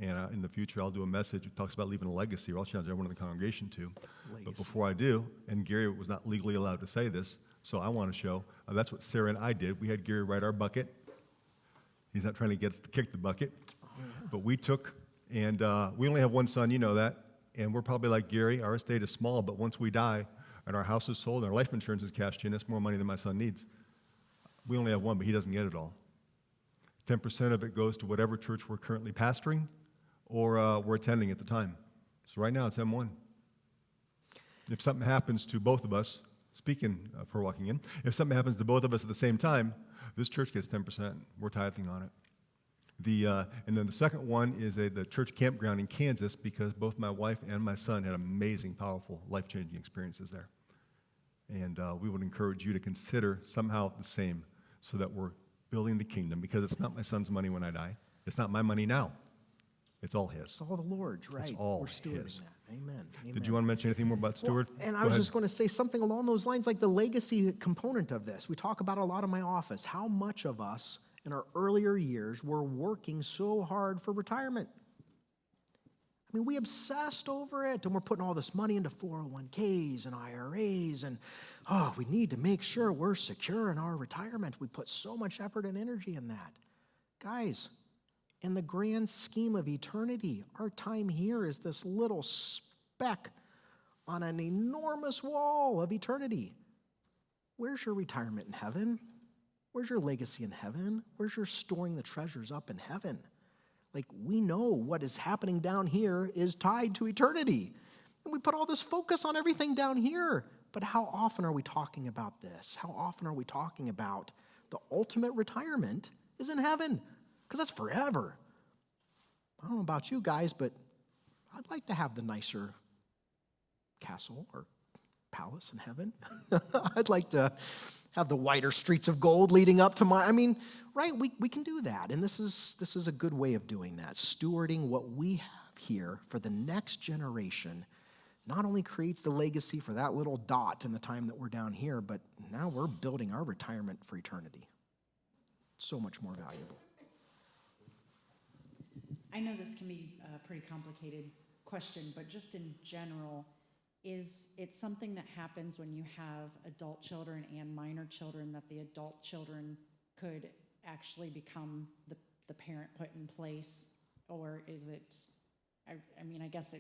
And in the future, I'll do a message that talks about leaving a legacy, or I'll challenge everyone in the congregation to. Legacy. But before I do, and Gary was not legally allowed to say this, so I want to show, that's what Sarah and I did. We had Gary write our bucket. He's not trying to get us to kick the bucket. But we took, and we only have one son, you know that. And we're probably like Gary, our estate is small, but once we die and our house is sold and our life insurance is cashed in, that's more money than my son needs. We only have one, but he doesn't get it all. 10% of it goes to whatever church we're currently pastoring or we're attending at the time. So right now it's M1. If something happens to both of us, speaking for walking in, if something happens to both of us at the same time, this church gets 10%. We're tithing on it. And then the second one is the church campground in Kansas, because both my wife and my son had amazing, powerful, life-changing experiences there. And we would encourage you to consider somehow the same so that we're building the kingdom, because it's not my son's money when I die. It's not my money now. It's all his. It's all the Lord's, right? all We're stewarding his. that. Amen. Amen. Did you want to mention anything more about steward? And I Go was ahead. just going to say something along those lines, like the legacy component of this. We talk about a lot in my office. How much of us in our earlier years were working so hard for retirement? I mean, we obsessed over it, and we're putting all this money into 401ks and IRAs, and we need to make sure we're secure in our retirement. We put so much effort and energy in that. Guys, in the grand scheme of eternity, our time here is this little speck on an enormous wall of eternity. Where's your retirement in heaven? Where's your legacy in heaven? Where's your storing the treasures up in heaven? Like, we know what is happening down here is tied to eternity. And we put all this focus on everything down here. But how often are we talking about this? How often are we talking about the ultimate retirement is in heaven? Because that's forever. I don't know about you guys, but I'd like to have the nicer castle or palace in heaven. I'd like to have the wider streets of gold leading up to right? We can do that. And this is a good way of doing that. Stewarding what we have here for the next generation not only creates the legacy for that little dot in the time that we're down here, but now we're building our retirement for eternity. So much more valuable. I know this can be a pretty complicated question, but just in general, is it something that happens when you have adult children and minor children, that the adult children could actually become the parent put in place? Or is it, I guess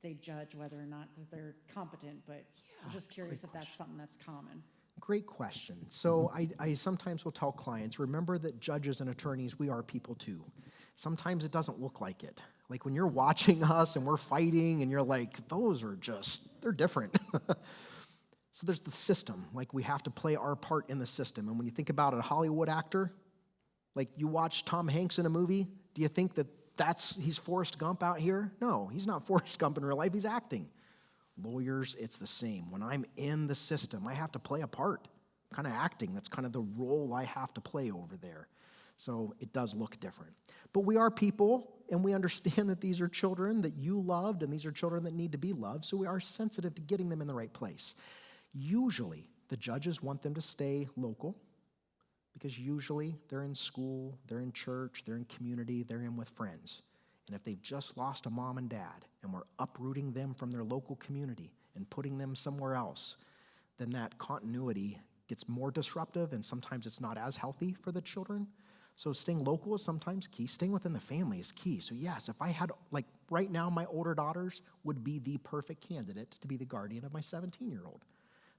they judge whether or not that they're competent, but I'm just curious if that's something that's common. Great question. So I sometimes will tell clients, remember that judges and attorneys, we are people too. Sometimes it doesn't look like it. Like when you're watching us and we're fighting and you're like, they're different. So there's the system. Like we have to play our part in the system. And when you think about a Hollywood actor, like you watch Tom Hanks in a movie, do you think that he's Forrest Gump out here? No, he's not Forrest Gump in real life, he's acting. Lawyers, it's the same. When I'm in the system, I have to play a part. Kind of acting, that's kind of the role I have to play over there. So it does look different. But we are people, and we understand that these are children that you loved, and these are children that need to be loved, so we are sensitive to getting them in the right place. Usually, the judges want them to stay local, because usually they're in school, they're in church, they're in community, they're in with friends. And if they've just lost a mom and dad and we're uprooting them from their local community and putting them somewhere else, then that continuity gets more disruptive and sometimes it's not as healthy for the children. So staying local is sometimes key. Staying within the family is key. So yes, if I had, like right now, my older daughters would be the perfect candidate to be the guardian of my 17-year-old.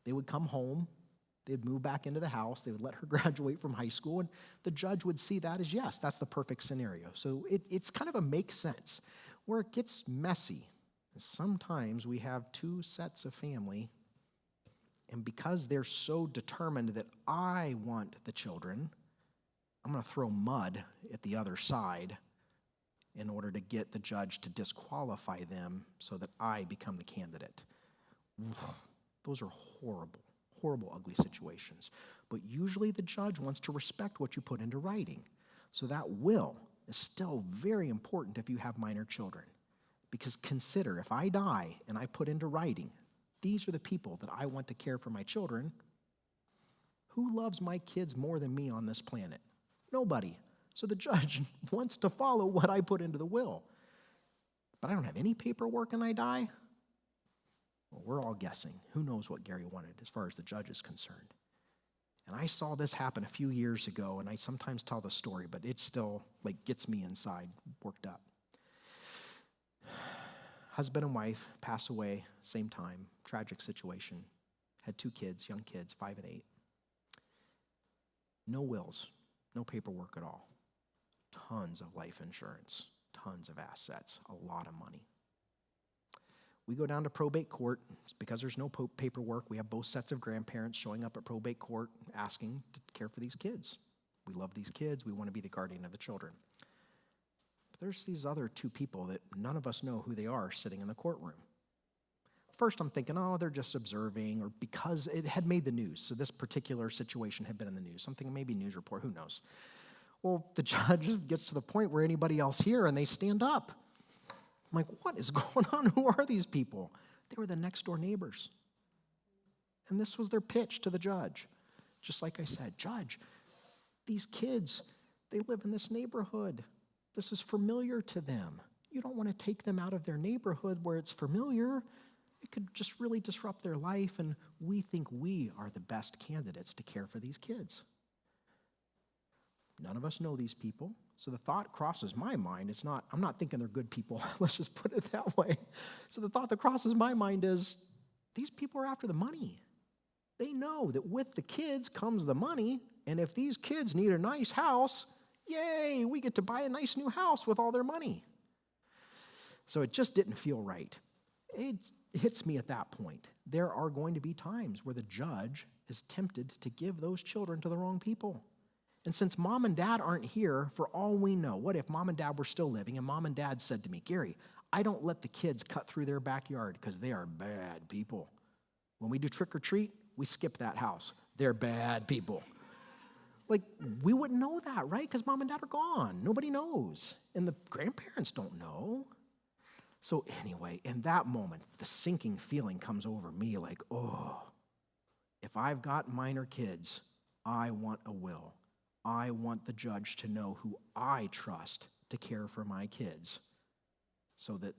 They would come home, they'd move back into the house, they would let her graduate from high school, and the judge would see that as, yes, that's the perfect scenario. So it's kind of a make sense. Where it gets messy is sometimes we have two sets of family, and because they're so determined that I want the children, I'm going to throw mud at the other side in order to get the judge to disqualify them so that I become the candidate. Those are horrible, horrible, ugly situations. But usually the judge wants to respect what you put into writing. So that will is still very important if you have minor children. Because consider, if I die and I put into writing, these are the people that I want to care for my children, who loves my kids more than me on this planet? Nobody. So the judge wants to follow what I put into the will. But I don't have any paperwork and I die? Well, we're all guessing. Who knows what Gary wanted as far as the judge is concerned? And I saw this happen a few years ago, and I sometimes tell the story, but it still gets me inside, worked up. Husband and wife pass away, same time, tragic situation. Had 2 kids, young kids, 5 and 8. No wills, no paperwork at all. Tons of life insurance, tons of assets, a lot of money. We go down to probate court. It's because there's no paperwork. We have both sets of grandparents showing up at probate court asking to care for these kids. We love these kids. We want to be the guardian of the children. But there's these other 2 people that none of us know who they are sitting in the courtroom. First, I'm thinking, oh, they're just observing, or because it had made the news. So this particular situation had been in the news. Something, maybe news report, who knows? Well, the judge gets to the point where anybody else here, and they stand up. I'm like, what is going on? Who are these people? They were the next door neighbors. And this was their pitch to the judge. Just like I said, Judge, these kids, they live in this neighborhood. This is familiar to them. You don't want to take them out of their neighborhood where it's familiar. It could just really disrupt their life, and we think we are the best candidates to care for these kids. None of us know these people, so the thought crosses my mind. I'm not thinking they're good people. Let's just put it that way. So the thought that crosses my mind is, these people are after the money. They know that with the kids comes the money, and if these kids need a nice house, yay, we get to buy a nice new house with all their money. So it just didn't feel right. It hits me at that point. There are going to be times where the judge is tempted to give those children to the wrong people. And since mom and dad aren't here, for all we know, what if mom and dad were still living and mom and dad said to me, Gary, I don't let the kids cut through their backyard because they are bad people. When we do trick or treat, we skip that house. They're bad people. We wouldn't know that, right? Because mom and dad are gone. Nobody knows. And the grandparents don't know. So anyway, in that moment, the sinking feeling comes over me like, oh, if I've got minor kids, I want a will. I want the judge to know who I trust to care for my kids so that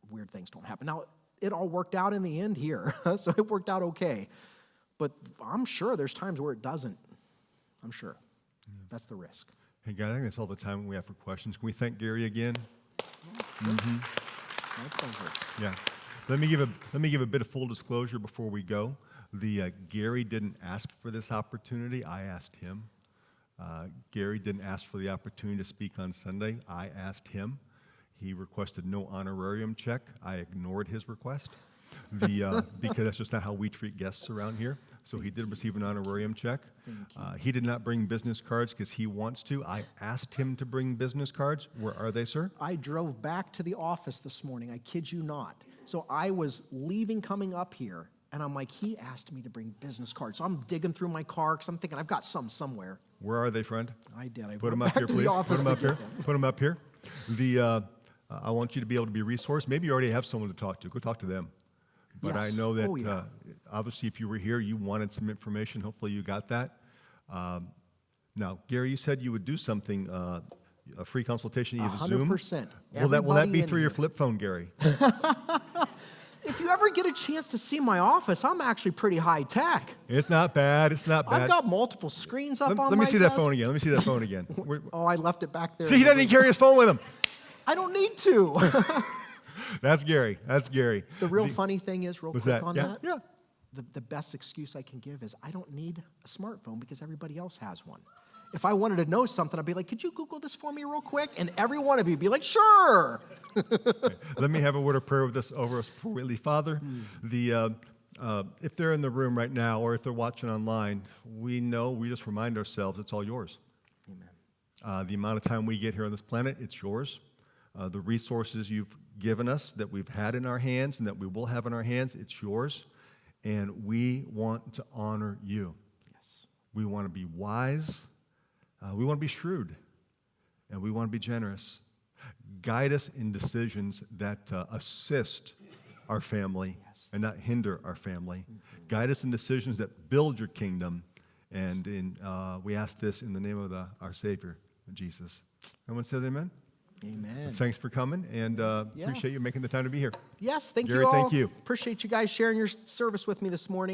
weird things don't happen. Now, it all worked out in the end here, so it worked out okay. But I'm sure there's times where it doesn't. I'm sure. That's the risk. Hey, guys, I think that's all the time we have for questions. Can we thank Gary again? My pleasure. Yeah. Let me give a bit of full disclosure before we go. Gary didn't ask for this opportunity. I asked him. Gary didn't ask for the opportunity to speak on Sunday. I asked him. He requested no honorarium check. I ignored his request because that's just not how we treat guests around here. So he did receive an honorarium check. He did not bring business cards because he wants to. I asked him to bring business cards. Where are they, sir? I drove back to the office this morning. I kid you not. So I was leaving, coming up here, and I'm like, he asked me to bring business cards. So I'm digging through my car because I'm thinking I've got some somewhere. Where are they, friend? I did. I Put them went up here, back to please. the office Put them up to here. get them. Put them up here. I want you to be able to be resourced. Maybe you already have someone to talk to. Go talk to them. But Yes. I know that Oh, yeah. obviously if you were here, you wanted some information. Hopefully you got that. Now, Gary, you said you would do something. a free consultation, you have Zoom. 100%. Will that Everybody be in through your here. flip phone, Gary? If you ever get a chance to see my office, I'm actually pretty high tech. It's not bad. It's not bad. I've got multiple screens up on Let my me see that desk. phone again. Let me see that phone again. Oh, I left it back there. See, he doesn't even carry his phone with him. I don't need to. That's Gary. That's Gary. The real funny thing is, real What's quick that? on Yeah, that, yeah. the best excuse I can give is I don't need a smartphone because everybody else has one. If I wanted to know something, I'd be like, could you Google this for me real quick? And every one of you would be like, sure. Let me have a word of prayer with us over us before we leave. Father, if they're in the room right now or if they're watching online, we just remind ourselves it's all yours. Amen. The amount of time we get here on this planet, it's yours. The resources you've given us that we've had in our hands and that we will have in our hands, it's yours. And we want to honor you. Yes. We want to be wise. We want to be shrewd. And we want to be generous. Guide us in decisions that assist our family and not hinder our family. Guide us in decisions that build your kingdom. And we ask this in the name of our Savior, Jesus. Everyone says amen? Amen. Thanks for coming, and appreciate you making the time to be here. Yes, thank Gary, you all. thank you. Appreciate you guys sharing your service with me this morning.